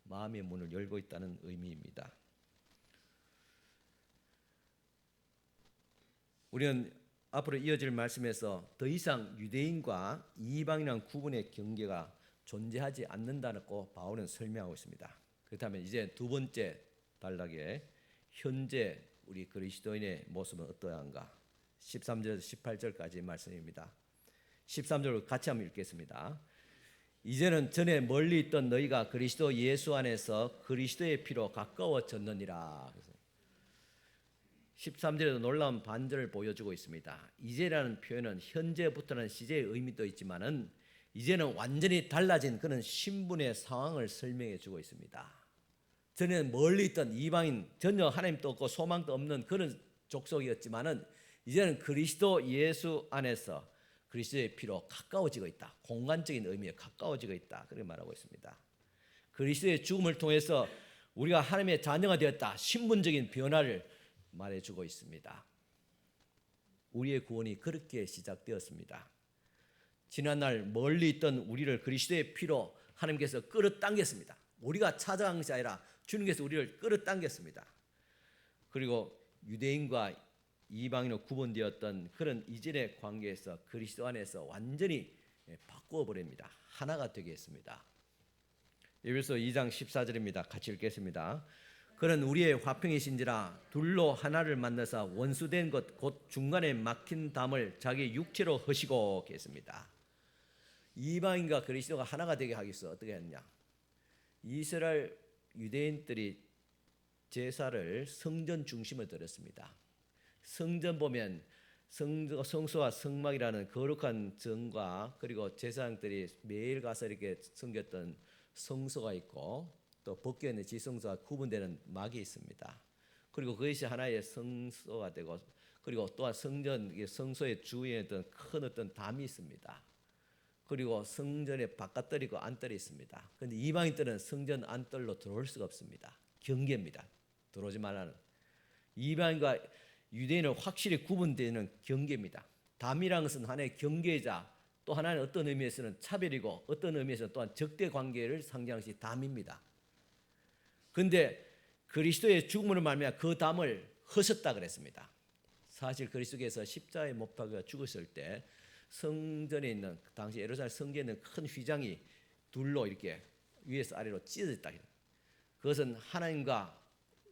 마음의 문을 열고 있다는 의미입니다. 우리는 앞으로 이어질 말씀에서 더 이상 유대인과 이방인이라는 구분의 경계가 존재하지 않는다고 바울은 설명하고 있습니다. 그렇다면 이제 두 번째 단락에 현재 우리 그리스도인의 모습은 어떠한가? 13절에서 18절까지 말씀입니다. 13절 같이 한번 읽겠습니다. 이제는 전에 멀리 있던 너희가 그리스도 예수 안에서 그리스도의 피로 가까워졌느니라. 13절에도 놀라운 반전을 보여주고 있습니다. 이제라는 표현은 현재부터는 시제의 의미도 있지만은 이제는 완전히 달라진 그런 신분의 상황을 설명해 주고 있습니다. 전에는 멀리 있던 이방인, 전혀 하나님도 없고 소망도 없는 그런 족속이었지만은 이제는 그리스도 예수 안에서 그리스도의 피로 가까워지고 있다. 공간적인 의미에 가까워지고 있다. 그렇게 말하고 있습니다. 그리스도의 죽음을 통해서 우리가 하나님의 자녀가 되었다. 신분적인 변화를 말해주고 있습니다. 우리의 구원이 그렇게 시작되었습니다. 지난날 멀리 있던 우리를 그리스도의 피로 하나님께서 끌어당겼습니다. 우리가 찾아간 것이 아니라 주님께서 우리를 끌어당겼습니다. 그리고 유대인과 이방인으로 구분되었던 그런 이전의 관계에서 그리스도 안에서 완전히 바꾸어 버립니다. 하나가 되게 했습니다. 에베소 2장 14절입니다. 같이 읽겠습니다. 그는 우리의 화평이신지라 둘로 하나를 만나서 원수된 것 곧 중간에 막힌 담을 자기 육체로 허시고 계십니다. 이방인과 그리스도가 하나가 되게 하기 위해서 어떻게 했냐? 이스라엘 유대인들이 제사를 성전 중심으로 드렸습니다. 성전 보면 성소와 성막이라는 거룩한 전과 그리고 제사장들이 매일 가서 이렇게 섬겼던 성소가 있고 또 벗겨 있는 지성소와 구분되는 막이 있습니다. 그리고 그것이 하나의 성소가 되고 그리고 또한 성소의 주위에 큰 어떤 담이 있습니다. 그리고 성전에 바깥뜰이 있고 안뜰이 있습니다. 그런데 이방인들은 성전 안뜰로 들어올 수가 없습니다. 경계입니다. 들어오지 말라는. 이방인과 유대인은 확실히 구분되는 경계입니다. 담이라는 것은 하나의 경계이자 또 하나는 어떤 의미에서는 차별이고 어떤 의미에서는 또한 적대 관계를 상징하는 것이 담입니다. 그런데 그리스도의 죽음으로 말미암아 그 담을 허셨다 그랬습니다. 사실 그리스도께서 십자가에 못 박혀 죽었을 때 성전에 있는 당시 예루살렘 성전에 있는 큰 휘장이 둘로 이렇게 위에서 아래로 찢어졌다. 그것은 하나님과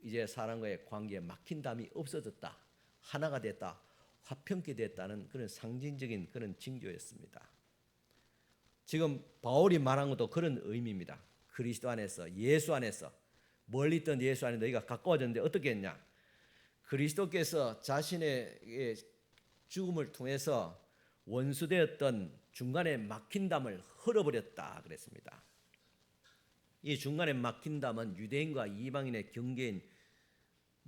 이제 사람과의 관계에 막힌 담이 없어졌다. 하나가 됐다. 화평케 됐다는 그런 상징적인 그런 징조였습니다. 지금 바울이 말한 것도 그런 의미입니다. 그리스도 안에서 예수 안에서 멀리 있던 예수 안에 너희가 가까워졌는데 어떻게 했냐? 그리스도께서 자신의 죽음을 통해서 원수되었던 중간에 막힌 담을 헐어버렸다 그랬습니다. 이 중간에 막힌 담은 유대인과 이방인의 경계인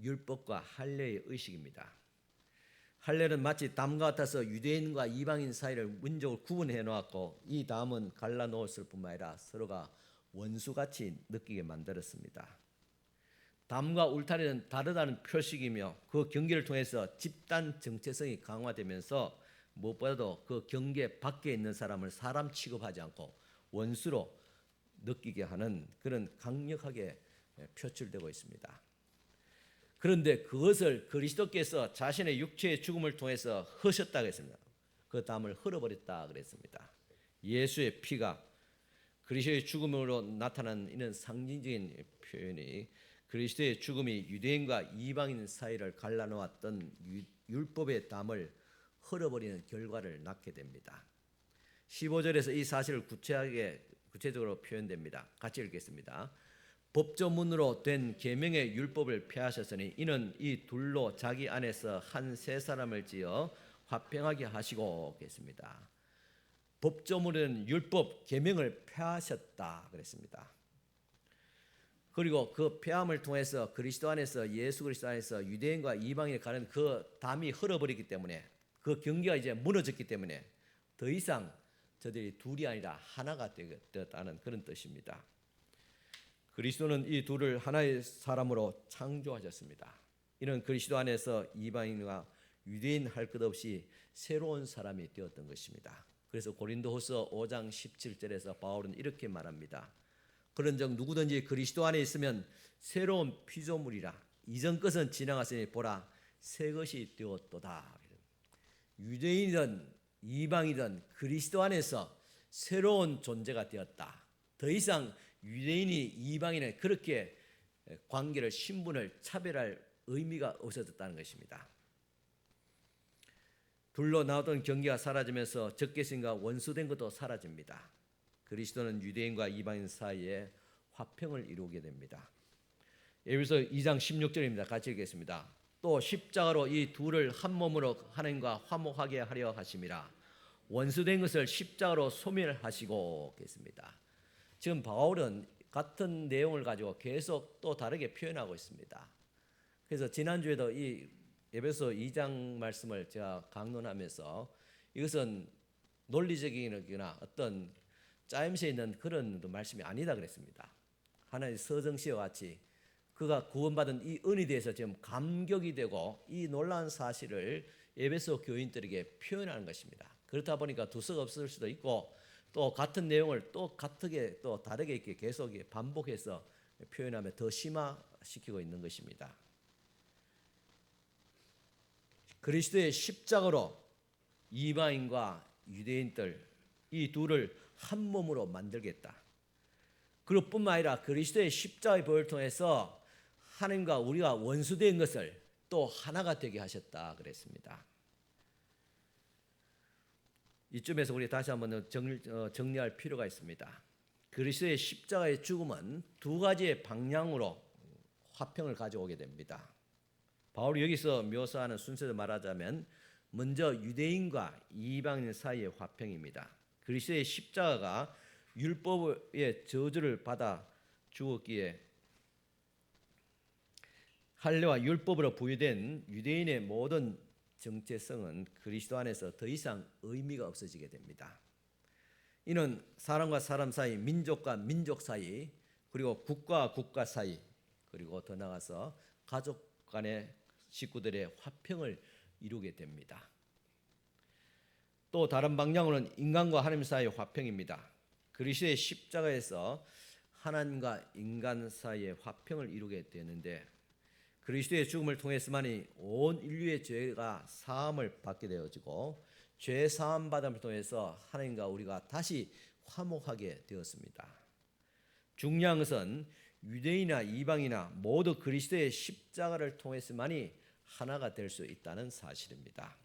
율법과 할례의 의식입니다. 할례는 마치 담과 같아서 유대인과 이방인 사이를 문적으로 구분해 놓았고 이 담은 갈라놓았을 뿐만 아니라 서로가 원수같이 느끼게 만들었습니다. 담과 울타리는 다르다는 표식이며 그 경계를 통해서 집단 정체성이 강화되면서 무엇보다도 그 경계 밖에 있는 사람을 사람 취급하지 않고 원수로 느끼게 하는 그런 강력하게 표출되고 있습니다. 그런데 그것을 그리스도께서 자신의 육체의 죽음을 통해서 허셨다고 했습니다. 그 담을 헐어버렸다 그랬습니다. 예수의 피가 그리스도의 죽음으로 나타나는 이런 상징적인 표현이 그리스도의 죽음이 유대인과 이방인 사이를 갈라놓았던 율법의 담을 헐어버리는 결과를 낳게 됩니다. 15절에서 이 사실을 구체적으로 표현됩니다. 같이 읽겠습니다. 법조문으로 된 계명의 율법을 폐하셨으니 이는 이 둘로 자기 안에서 한 세 사람을 지어 화평하게 하시고 계십니다. 법조문은 율법 계명을 폐하셨다 그랬습니다. 그리고 그 폐함을 통해서 그리스도 안에서 예수 그리스도 안에서 유대인과 이방인에 가는 그 담이 흘러버리기 때문에 그 경계가 이제 무너졌기 때문에 더 이상 저들이 둘이 아니라 하나가 되었다는 그런 뜻입니다. 그리스도는 이 둘을 하나의 사람으로 창조하셨습니다. 이는 그리스도 안에서 이방인과 유대인 할 것 없이 새로운 사람이 되었던 것입니다. 그래서 고린도후서 5장 17절에서 바울은 이렇게 말합니다. 그런즉 누구든지 그리스도 안에 있으면 새로운 피조물이라 이전 것은 지나갔으니 보라 새 것이 되었도다. 유대인이든 이방이든 그리스도 안에서 새로운 존재가 되었다. 더 이상 유대인이 이방인은 그렇게 관계를 신분을 차별할 의미가 없어졌다는 것입니다. 둘로 나왔던 경계가 사라지면서 적개심과 원수된 것도 사라집니다. 그리스도는 유대인과 이방인 사이에 화평을 이루게 됩니다. 에베소 2장 16절입니다. 같이 읽겠습니다. 또 십자가로 이 둘을 한 몸으로 하나님과 화목하게 하려 하심이라. 원수된 것을 십자가로 소멸하시고 계십니다. 지금 바울은 같은 내용을 가지고 계속 또 다르게 표현하고 있습니다. 그래서 지난주에도 이 에베소 2장 말씀을 제가 강론하면서 이것은 논리적이거나 어떤 짜임새 있는 그런 말씀이 아니다 그랬습니다. 하나의 서정시와 같이 그가 구원받은 이 은혜에 대해서 지금 감격이 되고 이 놀라운 사실을 에베소 교인들에게 표현하는 것입니다. 그렇다 보니까 두서가 없을 수도 있고 또 같은 내용을 또 같게 또 다르게 이렇게 계속 반복해서 표현하며 더 심화시키고 있는 것입니다. 그리스도의 십자가로 이방인과 유대인들 이 둘을 한 몸으로 만들겠다. 그뿐만 아니라 그리스도의 십자가의 보혈을 통해서 하나님과 우리가 원수된 것을 또 하나가 되게 하셨다 그랬습니다. 이쯤에서 우리 다시 한번 정리할 필요가 있습니다. 그리스도의 십자가의 죽음은 두 가지의 방향으로 화평을 가져오게 됩니다. 바울이 여기서 묘사하는 순서를 말하자면 먼저 유대인과 이방인 사이의 화평입니다. 그리스도의 십자가가 율법의 저주를 받아 죽었기에 할례와 율법으로 부여된 유대인의 모든 정체성은 그리스도 안에서 더 이상 의미가 없어지게 됩니다. 이는 사람과 사람 사이, 민족과 민족 사이, 그리고 국가와 국가 사이, 그리고 더 나아가서 가족 간의 식구들의 화평을 이루게 됩니다. 또 다른 방향으로는 인간과 하나님 사이의 화평입니다. 그리스도의 십자가에서 하나님과 인간 사이의 화평을 이루게 되는데 그리스도의 죽음을 통해서만이 온 인류의 죄가 사함을 받게 되어지고 죄 사함 받음을 통해서 하나님과 우리가 다시 화목하게 되었습니다. 중요한 것은 유대인이나 이방이나 모두 그리스도의 십자가를 통해서만이 하나가 될 수 있다는 사실입니다.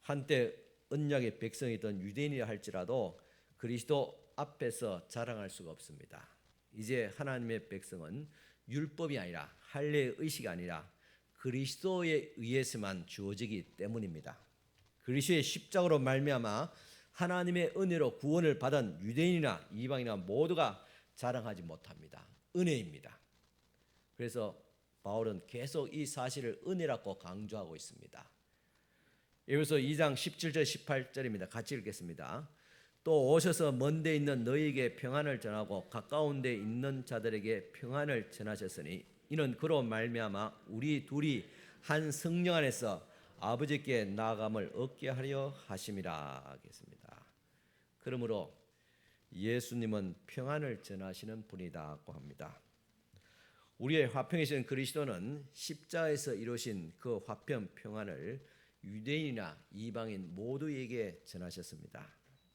한때 언약의 백성이던 유대인이라 할지라도 그리스도 앞에서 자랑할 수가 없습니다. 이제 하나님의 백성은 율법이 아니라 할례의 의식이 아니라 그리스도에 의해서만 주어지기 때문입니다. 그리스도의 십자가로 말미암아 하나님의 은혜로 구원을 받은 유대인이나 이방이나 모두가 자랑하지 못합니다. 은혜입니다. 그래서 바울은 계속 이 사실을 은혜라고 강조하고 있습니다. 에베소 2장 17절 18절입니다. 같이 읽겠습니다. 또 오셔서 먼 데 있는 너희에게 평안을 전하고 가까운 데 있는 자들에게 평안을 전하셨으니 이는 그로 말미암아 우리 둘이 한 성령 안에서 아버지께 나아감을 얻게 하려 하심이라 하겠습니다. 그러므로 예수님은 평안을 전하시는 분이라고 합니다. 우리의 화평이신 그리스도는 십자가에서 이루신 그 화평 평안을 유대인이나 이방인 모두에게 전하셨습니다.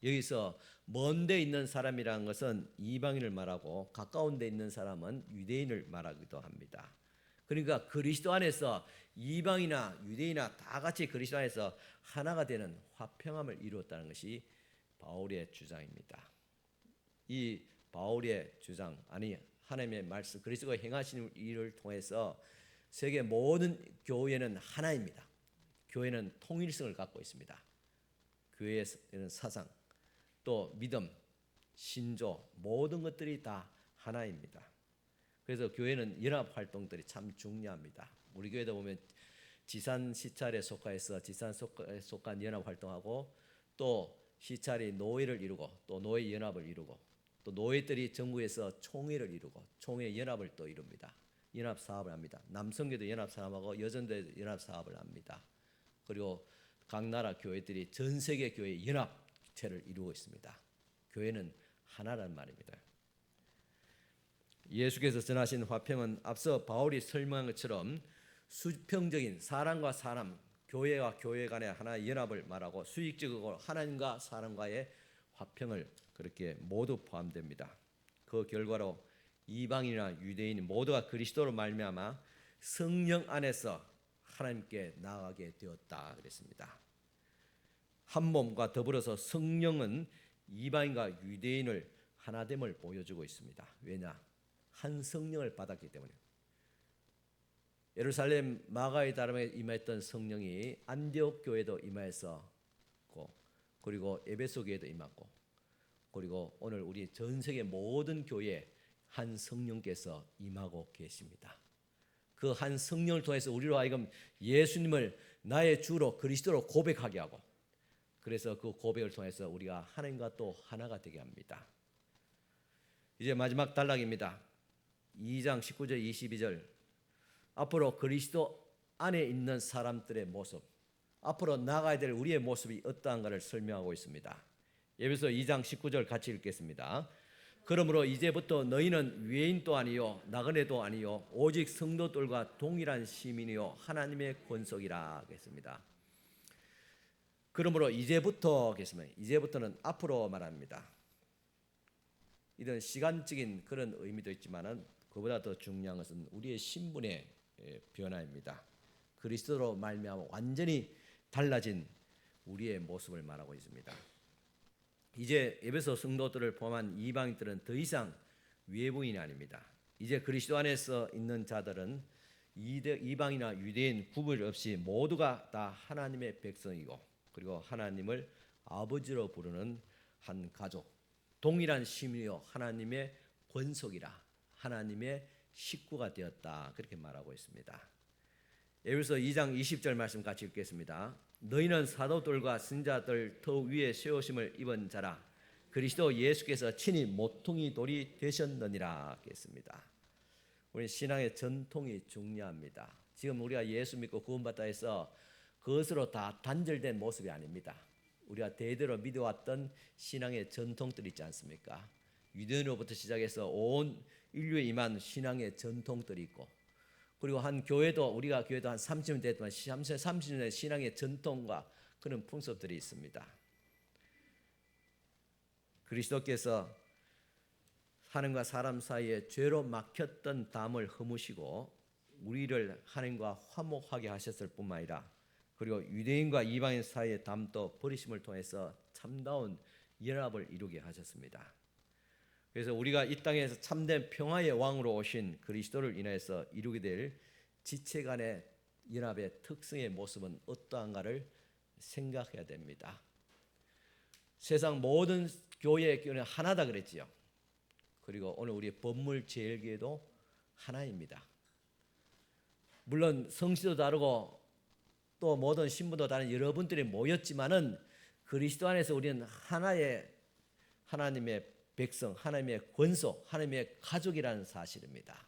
여기서 먼 데 있는 사람이라는 것은 이방인을 말하고 가까운 데 있는 사람은 유대인을 말하기도 합니다. 그러니까 그리스도 안에서 이방이나 유대인이나 다 같이 그리스도 안에서 하나가 되는 화평함을 이루었다는 것이 바울의 주장입니다. 이 바울의 주장, 아니 하나님의 말씀 그리스도가 행하신 일을 통해서 세계 모든 교회는 하나입니다. 교회는 통일성을 갖고 있습니다. 교회에는 사상, 또 믿음, 신조 모든 것들이 다 하나입니다. 그래서 교회는 연합 활동들이 참 중요합니다. 우리 교회도 보면 지산 시찰에 속하여서 지산 속한 연합 활동하고 또 시찰이 노회를 이루고 또 노회 연합을 이루고 또 노회들이 전국에서 총회를 이루고 총회 연합을 또 이룹니다. 연합 사업을 합니다. 남성교도 연합 사업하고 여전도 연합 사업을 합니다. 그리고 각 나라 교회들이 전 세계 교회 연합체를 이루고 있습니다. 교회는 하나란 말입니다. 예수께서 전하신 화평은 앞서 바울이 설명한 것처럼 수평적인 사람과 사람, 교회와 교회 간의 하나의 연합을 말하고 수직적이고 하나님과 사람과의 화평을 그렇게 모두 포함됩니다. 그 결과로 이방인이나 유대인 모두가 그리스도로 말미암아 성령 안에서 하나님께 나아가게 되었다 그랬습니다. 한 몸과 더불어서 성령은 이방인과 유대인을 하나됨을 보여주고 있습니다. 왜냐? 한 성령을 받았기 때문에. 예루살렘 마가의 다름에 임했던 성령이 안디옥 교회도 임하였고 그리고 에베소 교회도 임했고 그리고 오늘 우리 전 세계 모든 교회에 한 성령께서 임하고 계십니다. 그 한 성령을 통해서 우리로 하여금 예수님을 나의 주로 그리스도로 고백하게 하고 그래서 그 고백을 통해서 우리가 하나님과 또 하나가 되게 합니다. 이제 마지막 단락입니다. 2장 19절 22절 앞으로 그리스도 안에 있는 사람들의 모습 앞으로 나가야 될 우리의 모습이 어떠한가를 설명하고 있습니다. 에베소 2장 19절 같이 읽겠습니다. 그러므로 이제부터 너희는 외인도 아니요 나그네도 아니요 오직 성도들과 동일한 시민이요 하나님의 권속이라 하겠습니다. 그러므로 이제부터 하겠습니다. 이제부터는 앞으로 말합니다. 이런 시간적인 그런 의미도 있지만은 그보다 더 중요한 것은 우리의 신분의 변화입니다. 그리스도로 말미암아 완전히 달라진 우리의 모습을 말하고 있습니다. 이제 에베소 성도들을 포함한 이방인들은 더 이상 외부인이 아닙니다. 이제 그리스도 안에서 있는 자들은 이방이나 유대인 구분 없이 모두가 다 하나님의 백성이고 그리고 하나님을 아버지로 부르는 한 가족, 동일한 시민이요 하나님의 권속이라 하나님의 식구가 되었다 그렇게 말하고 있습니다. 에베소 2장 20절 말씀 같이 읽겠습니다. 너희는 사도들과 선지자들 더 위에 세우심을 입은 자라 그리스도 예수께서 친히 모퉁이 돌이 되셨느니라 하겠습니다. 우리 신앙의 전통이 중요합니다. 지금 우리가 예수 믿고 구원받다 해서 그것으로 다 단절된 모습이 아닙니다. 우리가 대대로 믿어왔던 신앙의 전통들이 있지 않습니까? 유대인으로부터 시작해서 온 인류에 임한 신앙의 전통들이 있고 그리고 한 교회도 우리가 교회도 한 30년 됐지만 30년의 신앙의 전통과 그런 풍습들이 있습니다. 그리스도께서 하나님과 사람 사이에 죄로 막혔던 담을 허무시고 우리를 하나님과 화목하게 하셨을 뿐만 아니라 그리고 유대인과 이방인 사이의 담도 버리심을 통해서 참다운 연합을 이루게 하셨습니다. 그래서 우리가 이 땅에서 참된 평화의 왕으로 오신 그리스도를 인해서 이루게 될 지체 간의 연합의 특성의 모습은 어떠한가를 생각해야 됩니다. 세상 모든 교회의 교회는 하나다 그랬지요. 그리고 오늘 우리 법물 제일교회도 하나입니다. 물론 성씨도 다르고 또 모든 신분도 다른 여러분들이 모였지만은 그리스도 안에서 우리는 하나의 하나님의 백성, 하나님의 권속, 하나님의 가족이라는 사실입니다.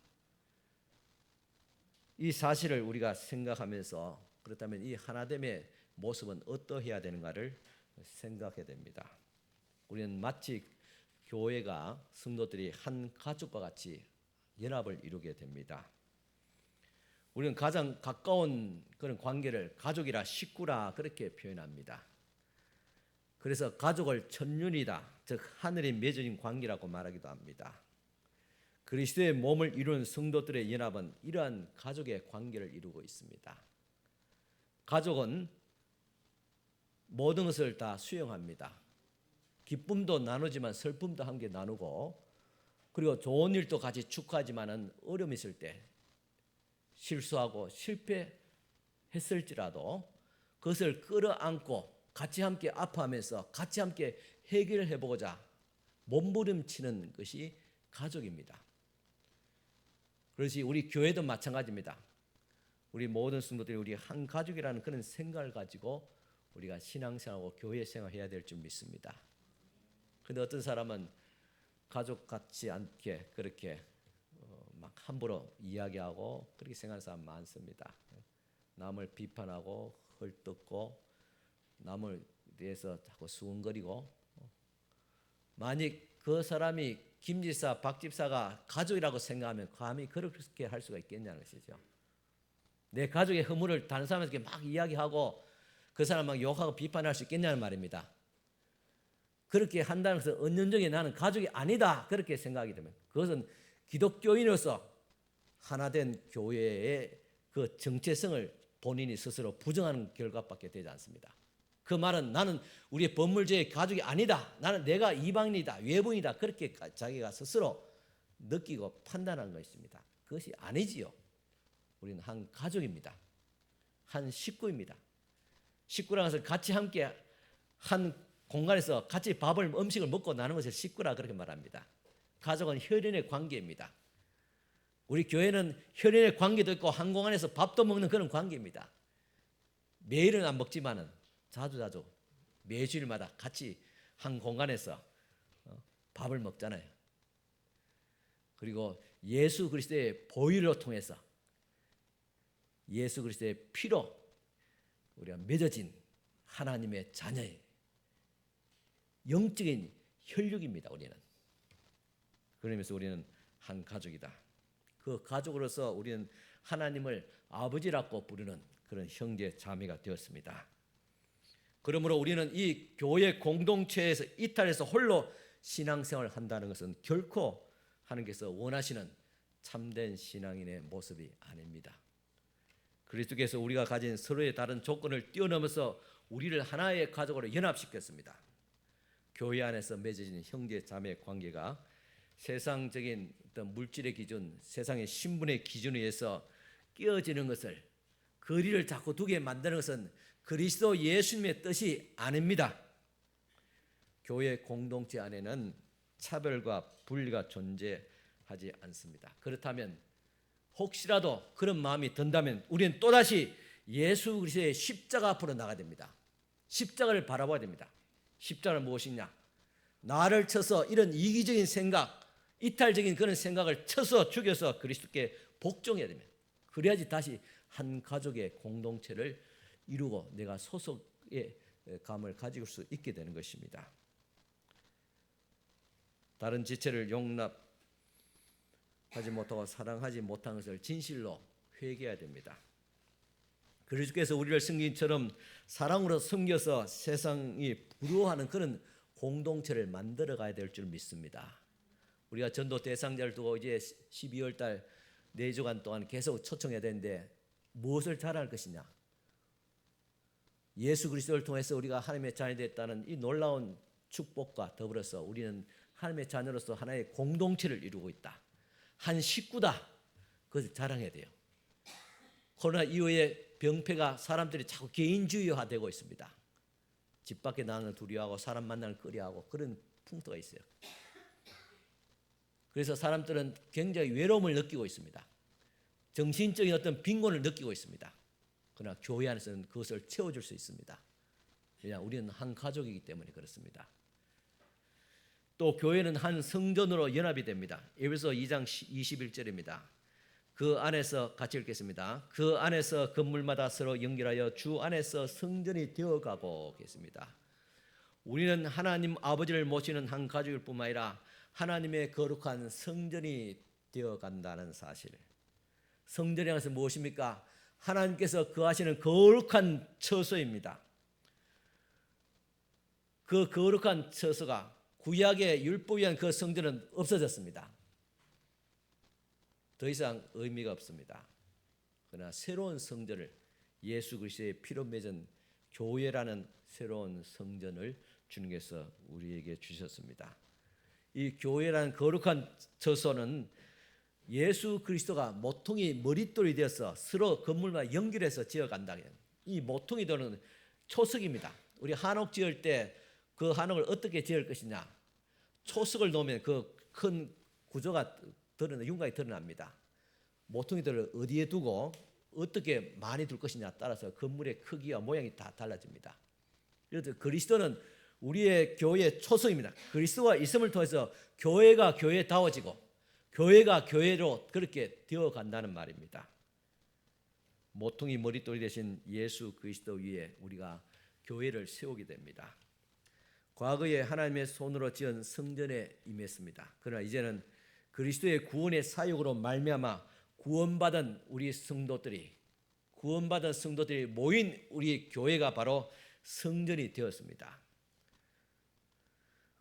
이 사실을 우리가 생각하면서 그렇다면 이 하나됨의 모습은 어떠해야 되는가를 생각해야 됩니다. 우리는 마치 교회가 성도들이 한 가족과 같이 연합을 이루게 됩니다. 우리는 가장 가까운 그런 관계를 가족이라 식구라 그렇게 표현합니다. 그래서 가족을 천륜이다, 즉 하늘이 맺어진 관계라고 말하기도 합니다. 그리스도의 몸을 이루는 성도들의 연합은 이러한 가족의 관계를 이루고 있습니다. 가족은 모든 것을 다 수용합니다. 기쁨도 나누지만 슬픔도 함께 나누고 그리고 좋은 일도 같이 축하하지만은 어려움이 있을 때 실수하고 실패했을지라도 그것을 끌어안고 같이 함께 아파하면서 같이 함께 해결해 보고자 몸부림치는 것이 가족입니다. 그렇지 우리 교회도 마찬가지입니다. 우리 모든 성도들이 우리 한 가족이라는 그런 생각을 가지고 우리가 신앙생활하고 교회 생활해야 될 줄 믿습니다. 그런데 어떤 사람은 가족 같지 않게 그렇게 막 함부로 이야기하고 그렇게 생각하는 사람 많습니다. 남을 비판하고 헐뜯고 남을 대해서 자꾸 수군거리고 만약 그 사람이 김 집사, 박 집사가 가족이라고 생각하면 감히 그렇게 할 수가 있겠냐는 것이죠. 내 가족의 허물을 다른 사람에게 막 이야기하고 그 사람 막 욕하고 비판할 수 있겠냐는 말입니다. 그렇게 한다는 것은 은연중에 나는 가족이 아니다 그렇게 생각하게 되면 그것은 기독교인으로서 하나된 교회의 그 정체성을 본인이 스스로 부정하는 결과밖에 되지 않습니다. 그 말은 나는 우리의 법물제의 가족이 아니다. 나는 내가 이방인이다. 외부인이다. 그렇게 자기가 스스로 느끼고 판단하는 것입니다. 그것이 아니지요. 우리는 한 가족입니다. 한 식구입니다. 식구라는 것을 같이 함께 한 공간에서 같이 음식을 먹고 나누는 것을 식구라 그렇게 말합니다. 가족은 혈연의 관계입니다. 우리 교회는 혈연의 관계도 있고 한 공간에서 밥도 먹는 그런 관계입니다. 매일은 안 먹지만은 자주 매주일마다 같이 한 공간에서 밥을 먹잖아요. 그리고 예수 그리스도의 보혈로 통해서 예수 그리스도의 피로 우리가 맺어진 하나님의 자녀의 영적인 혈육입니다. 우리는. 그러면서 우리는 한 가족이다. 그 가족으로서 우리는 하나님을 아버지라고 부르는 그런 형제 자매가 되었습니다. 그러므로 우리는 이 교회 공동체에서 이탈해서 홀로 신앙생활을 한다는 것은 결코 하나님께서 원하시는 참된 신앙인의 모습이 아닙니다. 그리스도께서 우리가 가진 서로의 다른 조건을 뛰어넘어서 우리를 하나의 가족으로 연합시켰습니다. 교회 안에서 맺어진 형제 자매 관계가 세상적인 어떤 물질의 기준, 세상의 신분의 기준에 의해서 끼어지는 것을 거리를 자꾸 두게 만드는 것은 그리스도 예수님의 뜻이 아닙니다. 교회 공동체 안에는 차별과 분리가 존재하지 않습니다. 그렇다면 혹시라도 그런 마음이 든다면 우리는 또다시 예수 그리스도의 십자가 앞으로 나가야 됩니다. 십자가를 바라봐야 됩니다. 십자가는 무엇이냐? 나를 쳐서 이런 이기적인 생각, 이탈적인 그런 생각을 쳐서 죽여서 그리스도께 복종해야 됩니다. 그래야지 다시 한 가족의 공동체를 이루고 내가 소속의 감을 가질 수 있게 되는 것입니다. 다른 지체를 용납하지 못하고 사랑하지 못한 것을 진실로 회개해야 됩니다. 그리스도께서 우리를 섬긴처럼 사랑으로 섬겨서 세상이 부러워하는 그런 공동체를 만들어 가야 될 줄 믿습니다. 우리가 전도 대상자를 두고 이제 12월 달 4주간 동안 계속 초청해야 되는데 무엇을 잘할 것이냐? 예수 그리스도를 통해서 우리가 하나님의 자녀이 됐다는 이 놀라운 축복과 더불어서 우리는 하나님의 자녀로서 하나의 공동체를 이루고 있다. 한 식구다. 그것을 자랑해야 돼요. 코로나 이후에 병폐가 사람들이 자꾸 개인주의화되고 있습니다. 집 밖에 나가는 두려워하고 사람 만나는 꺼려하고 그런 풍토가 있어요. 그래서 사람들은 굉장히 외로움을 느끼고 있습니다. 정신적인 어떤 빈곤을 느끼고 있습니다. 그러나 교회 안에서는 그것을 채워줄 수 있습니다. 왜냐하면 우리는 한 가족이기 때문에 그렇습니다. 또 교회는 한 성전으로 연합이 됩니다. 에베소 2장 21절입니다. 그 안에서 같이 읽겠습니다. 그 안에서 건물마다 서로 연결하여 주 안에서 성전이 되어가고 계십니다. 우리는 하나님 아버지를 모시는 한 가족일 뿐만 아니라 하나님의 거룩한 성전이 되어간다는 사실. 성전이라는 것은 무엇입니까? 하나님께서 거하시는 거룩한 처소입니다. 그 거룩한 처소가 구약의 율법에 의한 그 성전은 없어졌습니다. 더 이상 의미가 없습니다. 그러나 새로운 성전을 예수 그리스도의 피로 맺은 교회라는 새로운 성전을 주님께서 우리에게 주셨습니다. 이 교회라는 거룩한 처소는 예수 그리스도가 모퉁이 머릿돌이 되어서 서로 건물과 연결해서 지어간다. 이 모퉁이들은 초석입니다. 우리 한옥 지을 때 그 한옥을 어떻게 지을 것이냐. 초석을 놓으면 그 큰 구조가 윤곽이 드러납니다. 모퉁이들을 어디에 두고 어떻게 많이 둘 것이냐 따라서 건물의 크기와 모양이 다 달라집니다. 그래서 그리스도는 우리의 교회의 초석입니다. 그리스도가 있음을 통해서 교회가 교회다워지고 교회가 교회로 그렇게 되어간다는 말입니다. 모퉁이 머릿돌이 되신 예수 그리스도 위에 우리가 교회를 세우게 됩니다. 과거에 하나님의 손으로 지은 성전에 임했습니다. 그러나 이제는 그리스도의 구원의 사역으로 말미암아 구원받은 성도들이 모인 우리 교회가 바로 성전이 되었습니다.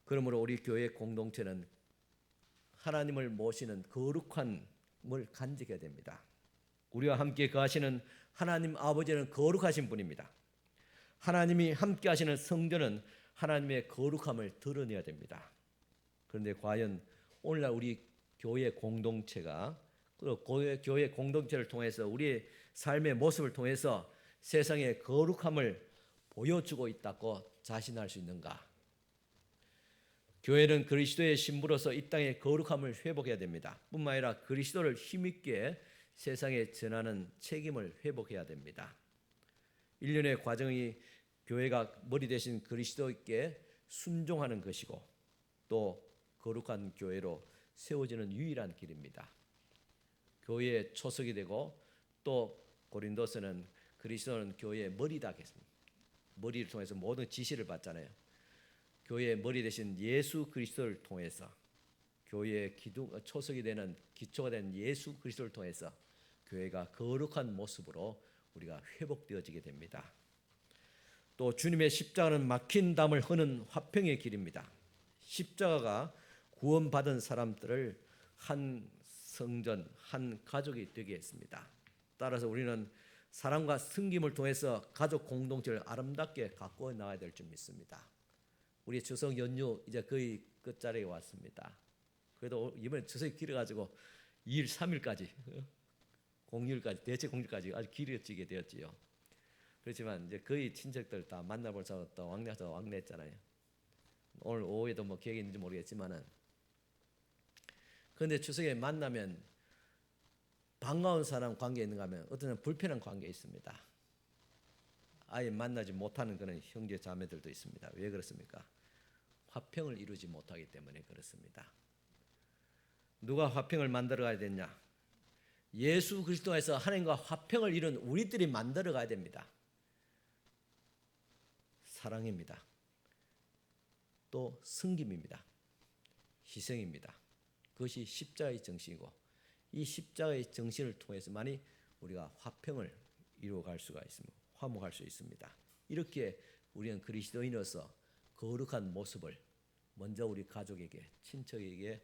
그러므로 우리 교회 공동체는 하나님을 모시는 거룩함을 간직해야 됩니다. 우리와 함께 거하시는 하나님 아버지는 거룩하신 분입니다. 하나님이 함께 하시는 성전은 하나님의 거룩함을 드러내야 됩니다. 그런데 과연 오늘날 우리 교회 공동체가 교회 공동체를 통해서 우리의 삶의 모습을 통해서 세상의 거룩함을 보여주고 있다고 자신할 수 있는가? 교회는 그리스도의 신부로서 이 땅의 거룩함을 회복해야 됩니다. 뿐만 아니라 그리스도를 힘있게 세상에 전하는 책임을 회복해야 됩니다. 일련의 과정이 교회가 머리 대신 그리스도께 순종하는 것이고 또 거룩한 교회로 세워지는 유일한 길입니다. 교회의 초석이 되고 또 고린도서는 그리스도는 교회의 머리다 했습니다. 머리를 통해서 모든 지시를 받잖아요. 교회의 머리 대신 예수 그리스도를 통해서 교회의 초석이 되는 기초가 된 예수 그리스도를 통해서 교회가 거룩한 모습으로 우리가 회복되어지게 됩니다. 또 주님의 십자가는 막힌 담을 흐는 화평의 길입니다. 십자가가 구원받은 사람들을 한 성전, 한 가족이 되게 했습니다. 따라서 우리는 사랑과 섬김을 통해서 가족 공동체를 아름답게 가꾸어 나가야 될 줄 믿습니다. 우리 추석 연휴 이제 거의 끝자리에 왔습니다. 그래도 이번에 추석이 길어가지고 2일, 3일까지 공휴일까지 대체 공휴일까지 아주 길어지게 되었지요. 그렇지만 이제 거의 친척들 다 만나볼 사람 또 왕래했잖아요. 오늘 오후에도 뭐 계획이 있는지 모르겠지만은 그런데 추석에 만나면 반가운 사람 관계 있는가 하면 어떤 사람은 불편한 관계 있습니다. 아예 만나지 못하는 그런 형제 자매들도 있습니다. 왜 그렇습니까? 화평을 이루지 못하기 때문에 그렇습니다. 누가 화평을 만들어 가야 되냐? 예수 그리스도에서 하나님과 화평을 이룬 우리들이 만들어 가야 됩니다. 사랑입니다. 또 섬김입니다. 희생입니다. 그것이 십자가의 정신이고 이 십자가의 정신을 통해서만이 우리가 화평을 이루어갈 수가 있습니다. 화목할 수 있습니다. 이렇게 우리는 그리스도인으로서 거룩한 모습을 먼저 우리 가족에게, 친척에게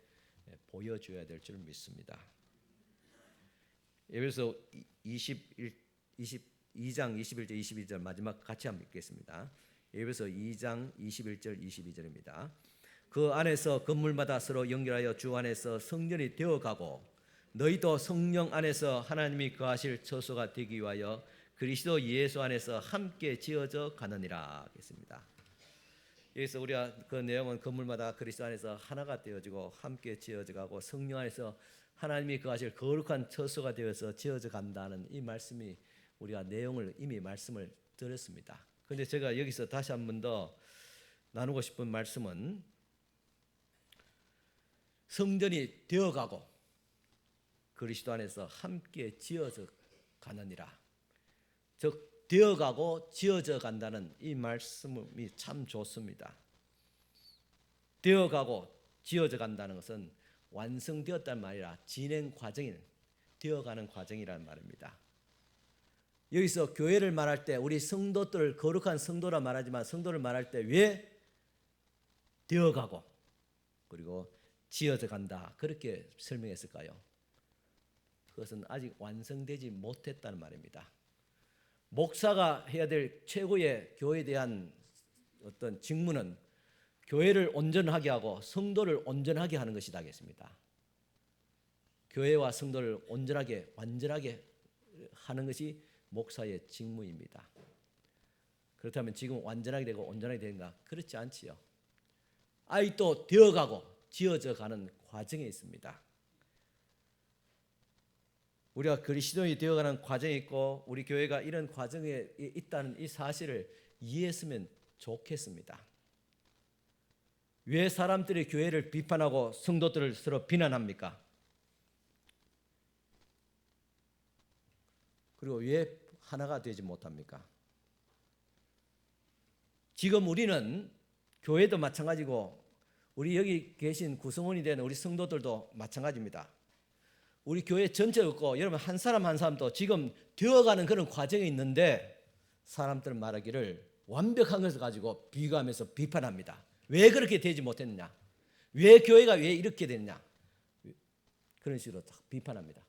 보여줘야 될 줄 믿습니다. 에베소 2장 21절 22절 마지막 같이 한번 읽겠습니다. 에베소 2장 21절 22절입니다. 그 안에서 건물마다 서로 연결하여 주 안에서 성전이 되어가고 너희도 성령 안에서 하나님이 거하실 처소가 되기 위하여 그리스도 예수 안에서 함께 지어져 가느니라 했습니다. 여기서 우리가 그 내용은 건물마다 그리스도 안에서 하나가 되어지고 함께 지어져 가고 성령 안에서 하나님이 거하실 거룩한 처소가 되어서 지어져 간다는 이 말씀이 우리가 내용을 이미 말씀을 드렸습니다. 그런데 제가 여기서 다시 한 번 더 나누고 싶은 말씀은 성전이 되어가고 그리스도 안에서 함께 지어져 가느니라. 즉 되어가고 지어져 간다는 이 말씀이 참 좋습니다. 되어가고 지어져 간다는 것은 완성되었단 말이라 진행 과정인 되어가는 과정이라는 말입니다. 여기서 교회를 말할 때 우리 성도들 거룩한 성도라 말하지만 성도를 말할 때 왜 되어가고 그리고 지어져 간다 그렇게 설명했을까요? 그것은 아직 완성되지 못했다는 말입니다. 목사가 해야 될 최고의 교회에 대한 어떤 직무는 교회를 온전하게 하고 성도를 온전하게 하는 것이다 하겠습니다. 교회와 성도를 온전하게 완전하게 하는 것이 목사의 직무입니다. 그렇다면 지금 완전하게 되고 온전하게 되는가? 그렇지 않지요. 아직도 되어가고 지어져 가는 과정에 있습니다. 우리가 그리스도인이 되어가는 과정이 있고 우리 교회가 이런 과정에 있다는 이 사실을 이해했으면 좋겠습니다. 왜 사람들이 교회를 비판하고 성도들을 서로 비난합니까? 그리고 왜 하나가 되지 못합니까? 지금 우리는 교회도 마찬가지고 우리 여기 계신 구성원이 되는 우리 성도들도 마찬가지입니다. 우리 교회 전체가 없고 여러분 한 사람 한 사람도 지금 되어가는 그런 과정에 있는데 사람들은 말하기를 완벽한 것을 가지고 비교하면서 비판합니다. 왜 그렇게 되지 못했느냐? 왜 교회가 왜 이렇게 됐냐? 그런 식으로 비판합니다.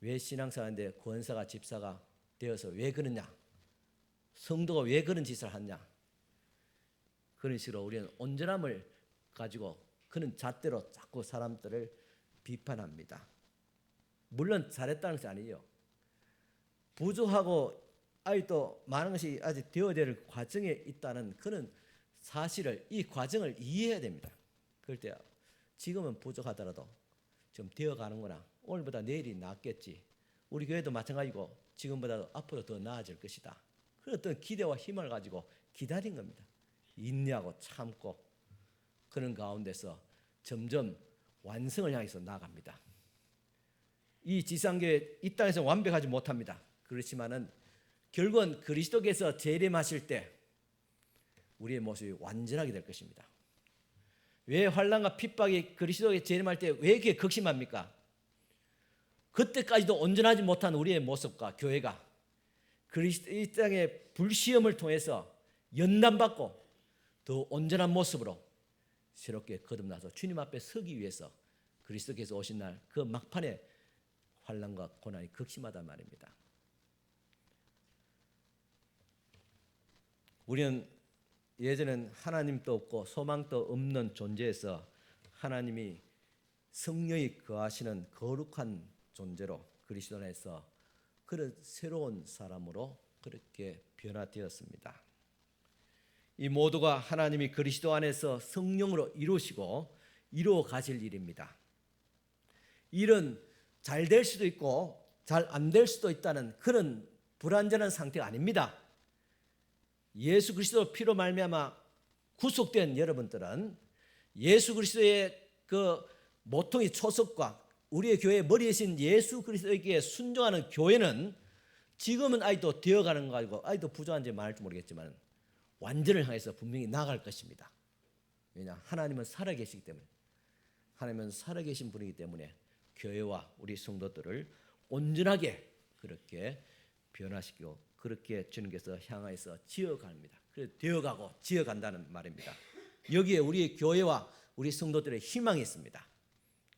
왜 신앙생활인데 권사가 집사가 되어서 왜 그러냐? 성도가 왜 그런 짓을 하냐? 그런 식으로 우리는 온전함을 가지고 그런 잣대로 자꾸 사람들을 비판합니다. 물론 잘했다는 것이 아니에요. 부족하고 아직도 많은 것이 아직 되어야 될 과정에 있다는 그런 사실을 이 과정을 이해해야 됩니다. 그럴 때 지금은 부족하더라도 좀 되어가는구나. 오늘보다 내일이 낫겠지. 우리 교회도 마찬가지고 지금보다 앞으로 더 나아질 것이다. 그런 어떤 기대와 희망을 가지고 기다린 겁니다. 인내하고 참고 그런 가운데서 점점 완성을 향해서 나아갑니다. 이 지상교회 이 땅에서 완벽하지 못합니다. 그렇지만은 결국은 그리스도께서 재림하실 때 우리의 모습이 완전하게 될 것입니다. 왜 환난과 핍박이 그리스도의 재림할 때 왜 이렇게 극심합니까? 그때까지도 온전하지 못한 우리의 모습과 교회가 그리스도 이 땅의 불시험을 통해서 연단받고 더 온전한 모습으로 새롭게 거듭나서 주님 앞에 서기 위해서 그리스도께서 오신 날 그 막판에 환난과 고난이 극심하단 말입니다. 우리는 예전엔 하나님도 없고 소망도 없는 존재에서 하나님이 성령이 거하시는 거룩한 존재로 그리스도 안에서 그런 새로운 사람으로 그렇게 변화되었습니다. 이 모두가 하나님이 그리스도 안에서 성령으로 이루시고 이루어 가실 일입니다. 일은 잘 될 수도 있고 잘 안 될 수도 있다는 그런 불완전한 상태가 아닙니다. 예수 그리스도 피로 말미암아 구속된 여러분들은 예수 그리스도의 그 모퉁이 초석과 우리의 교회의 머리이신 예수 그리스도에게 순종하는 교회는 지금은 아직도 되어가는 거 가지고 아직도 부족한지 말할지 모르겠지만 완전을 향해서 분명히 나아갈 것입니다. 왜냐? 하나님은 살아계시기 때문에 하나님은 살아계신 분이기 때문에 교회와 우리 성도들을 온전하게 그렇게 변화시키고 그렇게 주님께서 향해서 지어갑니다. 그래서 되어가고 지어간다는 말입니다. 여기에 우리 교회와 우리 성도들의 희망이 있습니다.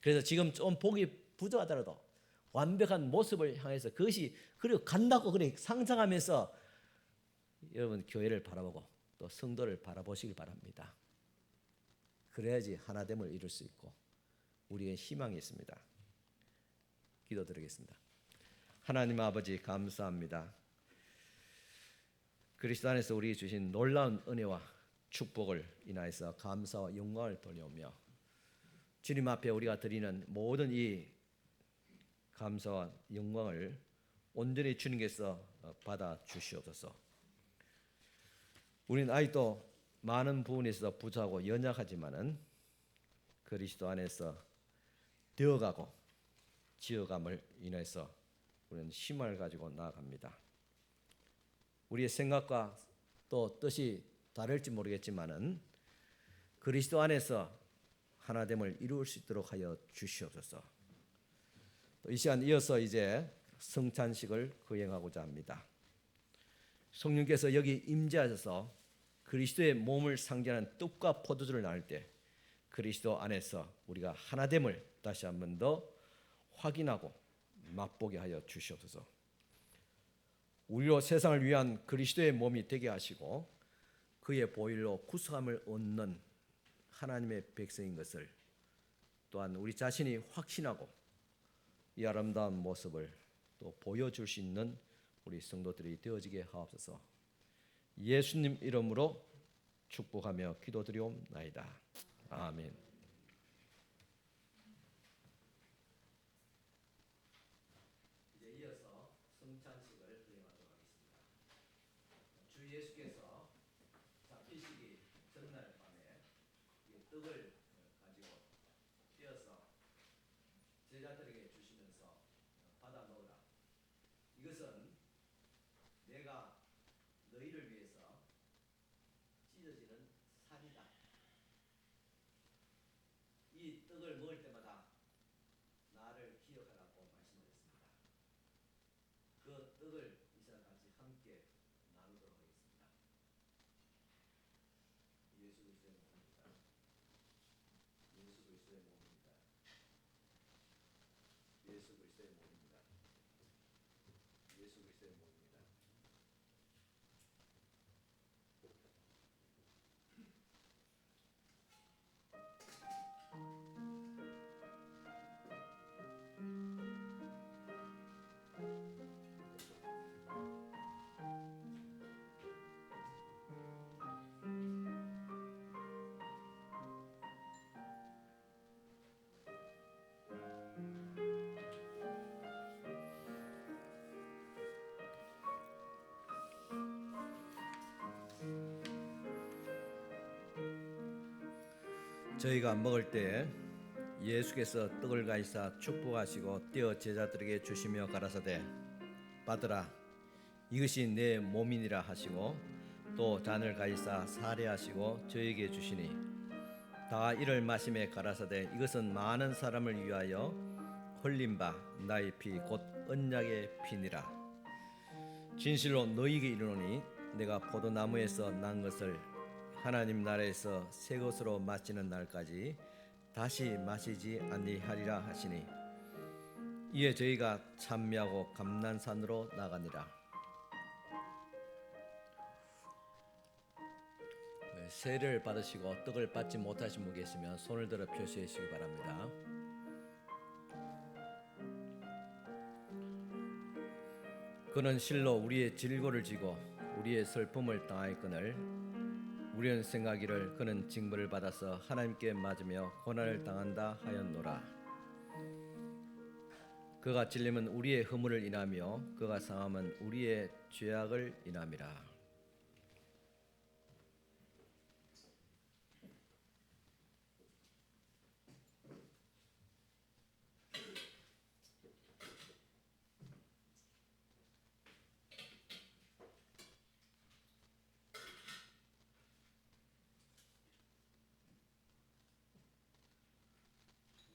그래서 지금 좀 보기 부족하더라도 완벽한 모습을 향해서 그것이 그리고 간다고 그렇게 상상하면서 여러분 교회를 바라보고 또 성도를 바라보시길 바랍니다. 그래야지 하나됨을 이룰 수 있고 우리의 희망이 있습니다. 기도드리겠습니다. 하나님 아버지 감사합니다. 그리스도 안에서 우리에게 주신 놀라운 은혜와 축복을 인하여서 감사와 영광을 돌려오며 주님 앞에 우리가 드리는 모든 이 감사와 영광을 온전히 주님께서 받아 주시옵소서. 우리는 아직도 많은 부분에서 부족하고 연약하지만은 그리스도 안에서 되어가고 지어감을 인해서 우리는 힘을 가지고 나아갑니다. 우리의 생각과 또 뜻이 다를지 모르겠지만은 그리스도 안에서 하나됨을 이룰 수 있도록 하여 주시옵소서. 또 이 시간 이어서 이제 성찬식을 거행하고자 합니다. 성령께서 여기 임재하셔서 그리스도의 몸을 상징하는 떡과 포도주를 나눌 때 그리스도 안에서 우리가 하나됨을 다시 한 번 더 확인하고 맛보게 하여 주시옵소서. 우리로 세상을 위한 그리스도의 몸이 되게 하시고 그의 보혈로 구속함을 얻는 하나님의 백성인 것을 또한 우리 자신이 확신하고 이 아름다운 모습을 또 보여줄 수 있는 우리 성도들이 되어지게 하옵소서. 예수님 이름으로 축복하며 기도드리옵나이다. 아멘. 이제 이어서 성찬식을 수행하도록 하겠습니다. 주 예수께서 잡히시기 전날 밤에 이 떡을 가지고 떼어서 제자들에게 주시면서 받아 먹으라. 이것은 내가 너희를 위해서 찢어지는 살이다. 이 떡을 먹을 때마다 나를 기억하라고 말씀하셨습니다. 그 떡을 이 시간 같이 함께 나누도록 하겠습니다. 예수 그리스도의 몸입니다. 예수 그리스도의 몸입니다. 예수 그리스도의 몸입니다. 예수 그리스도의 몸입니다. 저희가 먹을 때 예수께서 떡을 가지사 축복하시고 떼어 제자들에게 주시며 가라사대 받으라 이것이 내 몸이니라 하시고 또 잔을 가지사 사례하시고 저에게 주시니 다 이를 마시매 가라사대 이것은 많은 사람을 위하여 흘린 바 나의 피 곧 언약의 피니라. 진실로 너희에게 이르노니 내가 포도나무에서 난 것을 하나님 나라에서 새 것으로 마시는 날까지 다시 마시지 아니하리라 하시니 이에 저희가 찬미하고 감난산으로 나가니라. 세례를 받으시고 떡을 받지 못하신 분 계시면 손을 들어 표시해 주시기 바랍니다. 그는 실로 우리의 질고를 지고 우리의 슬픔을 당하였거늘 우리는 생각이를 그는 징벌을 받아서 하나님께 맞으며 고난을 당한다 하였노라. 그가 찔림은 우리의 허물을 인하며 그가 상함은 우리의 죄악을 인함이라.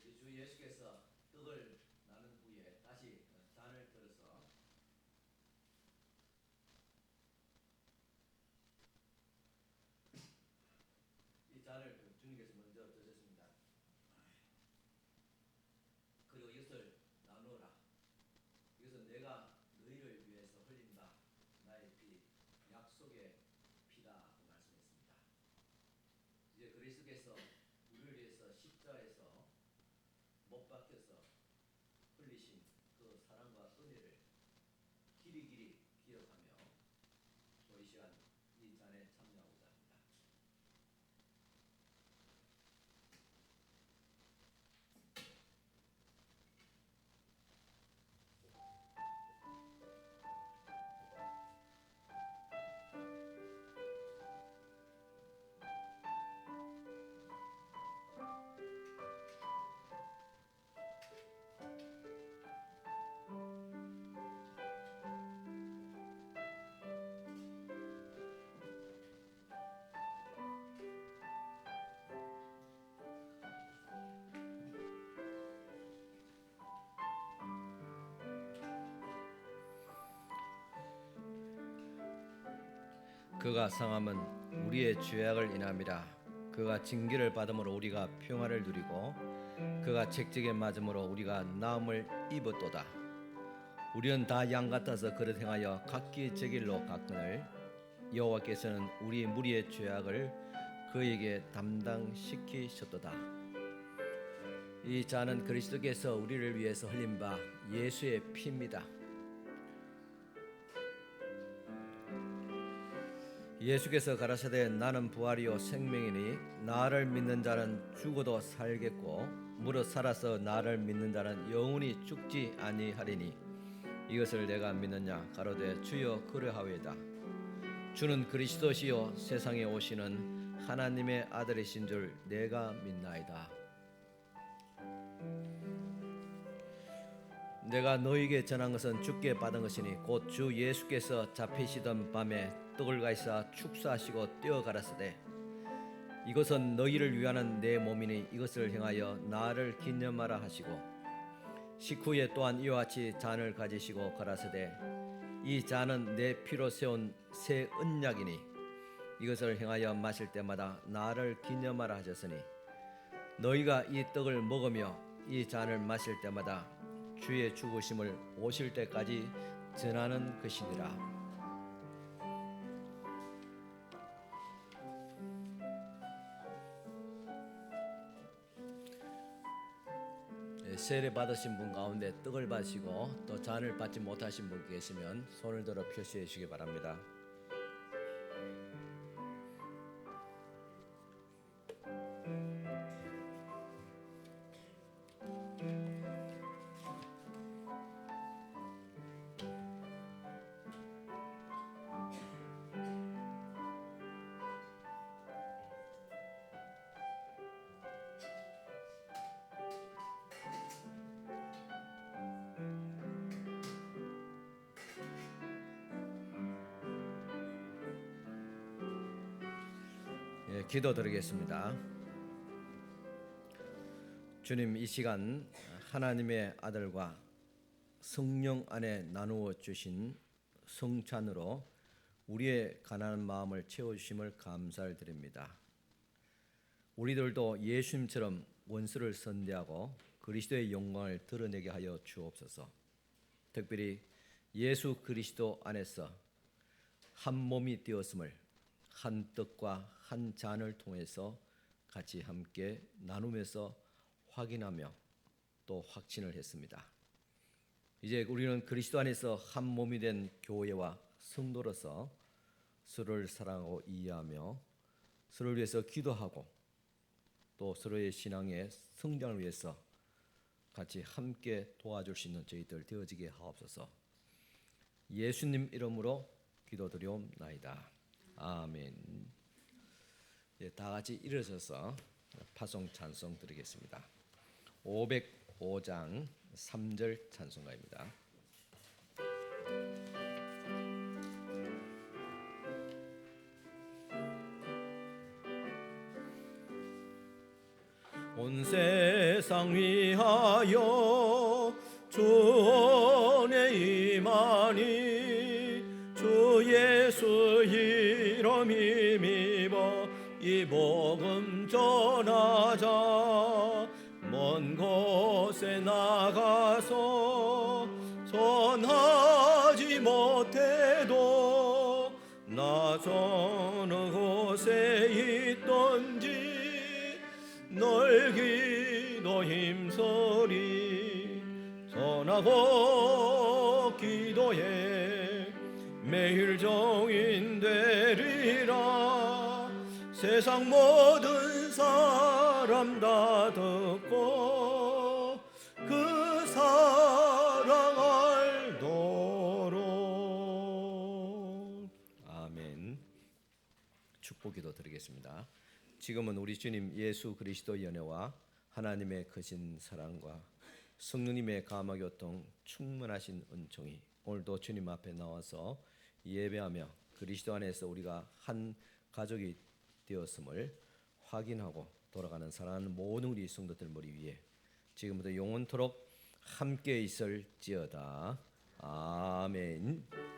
우리 주 예수께서 떡을 나눈 후에 다시 잔을 들어서 이 잔을 주님께서 먼저 드셨습니다. 그리고 이것을 나누어라. 이것은 내가 너희를 위해서 흘린 바 나의 피 약속의 피다고 말씀했습니다. 이제 그리스도께서 우리를 위해서 십자가에서 못 박혀서 흘리신 그 사랑과 은혜를 길이 기억하며 이 시간 이 잔에 참여하고자 합니다. 그가 상함은 우리의 죄악을 인함이라. 그가 징계를 받음으로 우리가 평화를 누리고 그가 책직에 맞음으로 우리가 나음을 입었도다. 우리는 다 양 같아서 그릇 행하여 각기 제 길로 갔거늘 여호와께서는 우리 무리의 죄악을 그에게 담당시키셨도다. 이 잔은 그리스도께서 우리를 위해서 흘린 바 예수의 피입니다. 예수께서 가라사대 나는 부활이요 생명이니 나를 믿는 자는 죽어도 살겠고 무릇 살아서 나를 믿는 자는 영원히 죽지 아니하리니 이것을 내가 믿느냐 가로되 주여 그러하오이다. 주는 그리스도시요 세상에 오시는 하나님의 아들이신 줄 내가 믿나이다. 내가 너희에게 전한 것은 주께 받은 것이니 곧 주 예수께서 잡히시던 밤에 떡을 가시사 축사하시고 떼어 가라사대 이것은 너희를 위하는 내 몸이니 이것을 행하여 나를 기념하라 하시고 식후에 또한 이와 같이 잔을 가지시고 가라사대 이 잔은 내 피로 세운 새 언약이니 이것을 행하여 마실 때마다 나를 기념하라 하셨으니 너희가 이 떡을 먹으며 이 잔을 마실 때마다 주의 죽으심을 오실 때까지 전하는 것이니라. 세례 받으신 분 가운데 떡을 받으시고 또 잔을 받지 못하신 분 계시면 손을 들어 표시해 주시기 바랍니다. 기도드리겠습니다. 주님, 이 시간 하나님의 아들과 성령 안에 나누어 주신 성찬으로 우리의 가난한 마음을 채워주심을 감사를 드립니다. 우리들도 예수님처럼 원수를 선대하고 그리스도의 영광을 드러내게 하여 주옵소서. 특별히 예수 그리스도 안에서 한 몸이 되었음을 한 떡과 한 잔을 통해서 같이 함께 나누면서 확인하며 또 확신을 했습니다. 이제 우리는 그리스도 안에서 한 몸이 된 교회와 성도로서 서로를 사랑하고 이해하며 서로를 위해서 기도하고 또 서로의 신앙의 성장을 위해서 같이 함께 도와줄 수 있는 저희들 되어지게 하옵소서. 예수님 이름으로 기도드리옵나이다. 아멘. 다 같이 일어서서 파송 찬송 드리겠습니다. 505장 3절 찬송가입니다. 온 세상 위하여 주 은혜 임하니 주 예수 이름 힘입어 이 복음 전하자. 먼 곳에 나가서 전하지 못해도 나 어느 곳에 있던지 널 기도 힘쓰리. 전하고 기도해 매일 종인 되리라. 세상 모든 사람 다 듣고 그 사랑 알도록. 아멘. 축복기도 드리겠습니다. 지금은 우리 주님 예수 그리스도의 연애와 하나님의 크신 사랑과 성령님의 감화교통 충만하신 은총이 오늘도 주님 앞에 나와서 예배하며 그리스도 안에서 우리가 한 가족이 되었음을 확인하고 돌아가는 사랑하는 모든 우리 성도들 머리 위에 지금부터 영원토록 함께 있을지어다. 아멘.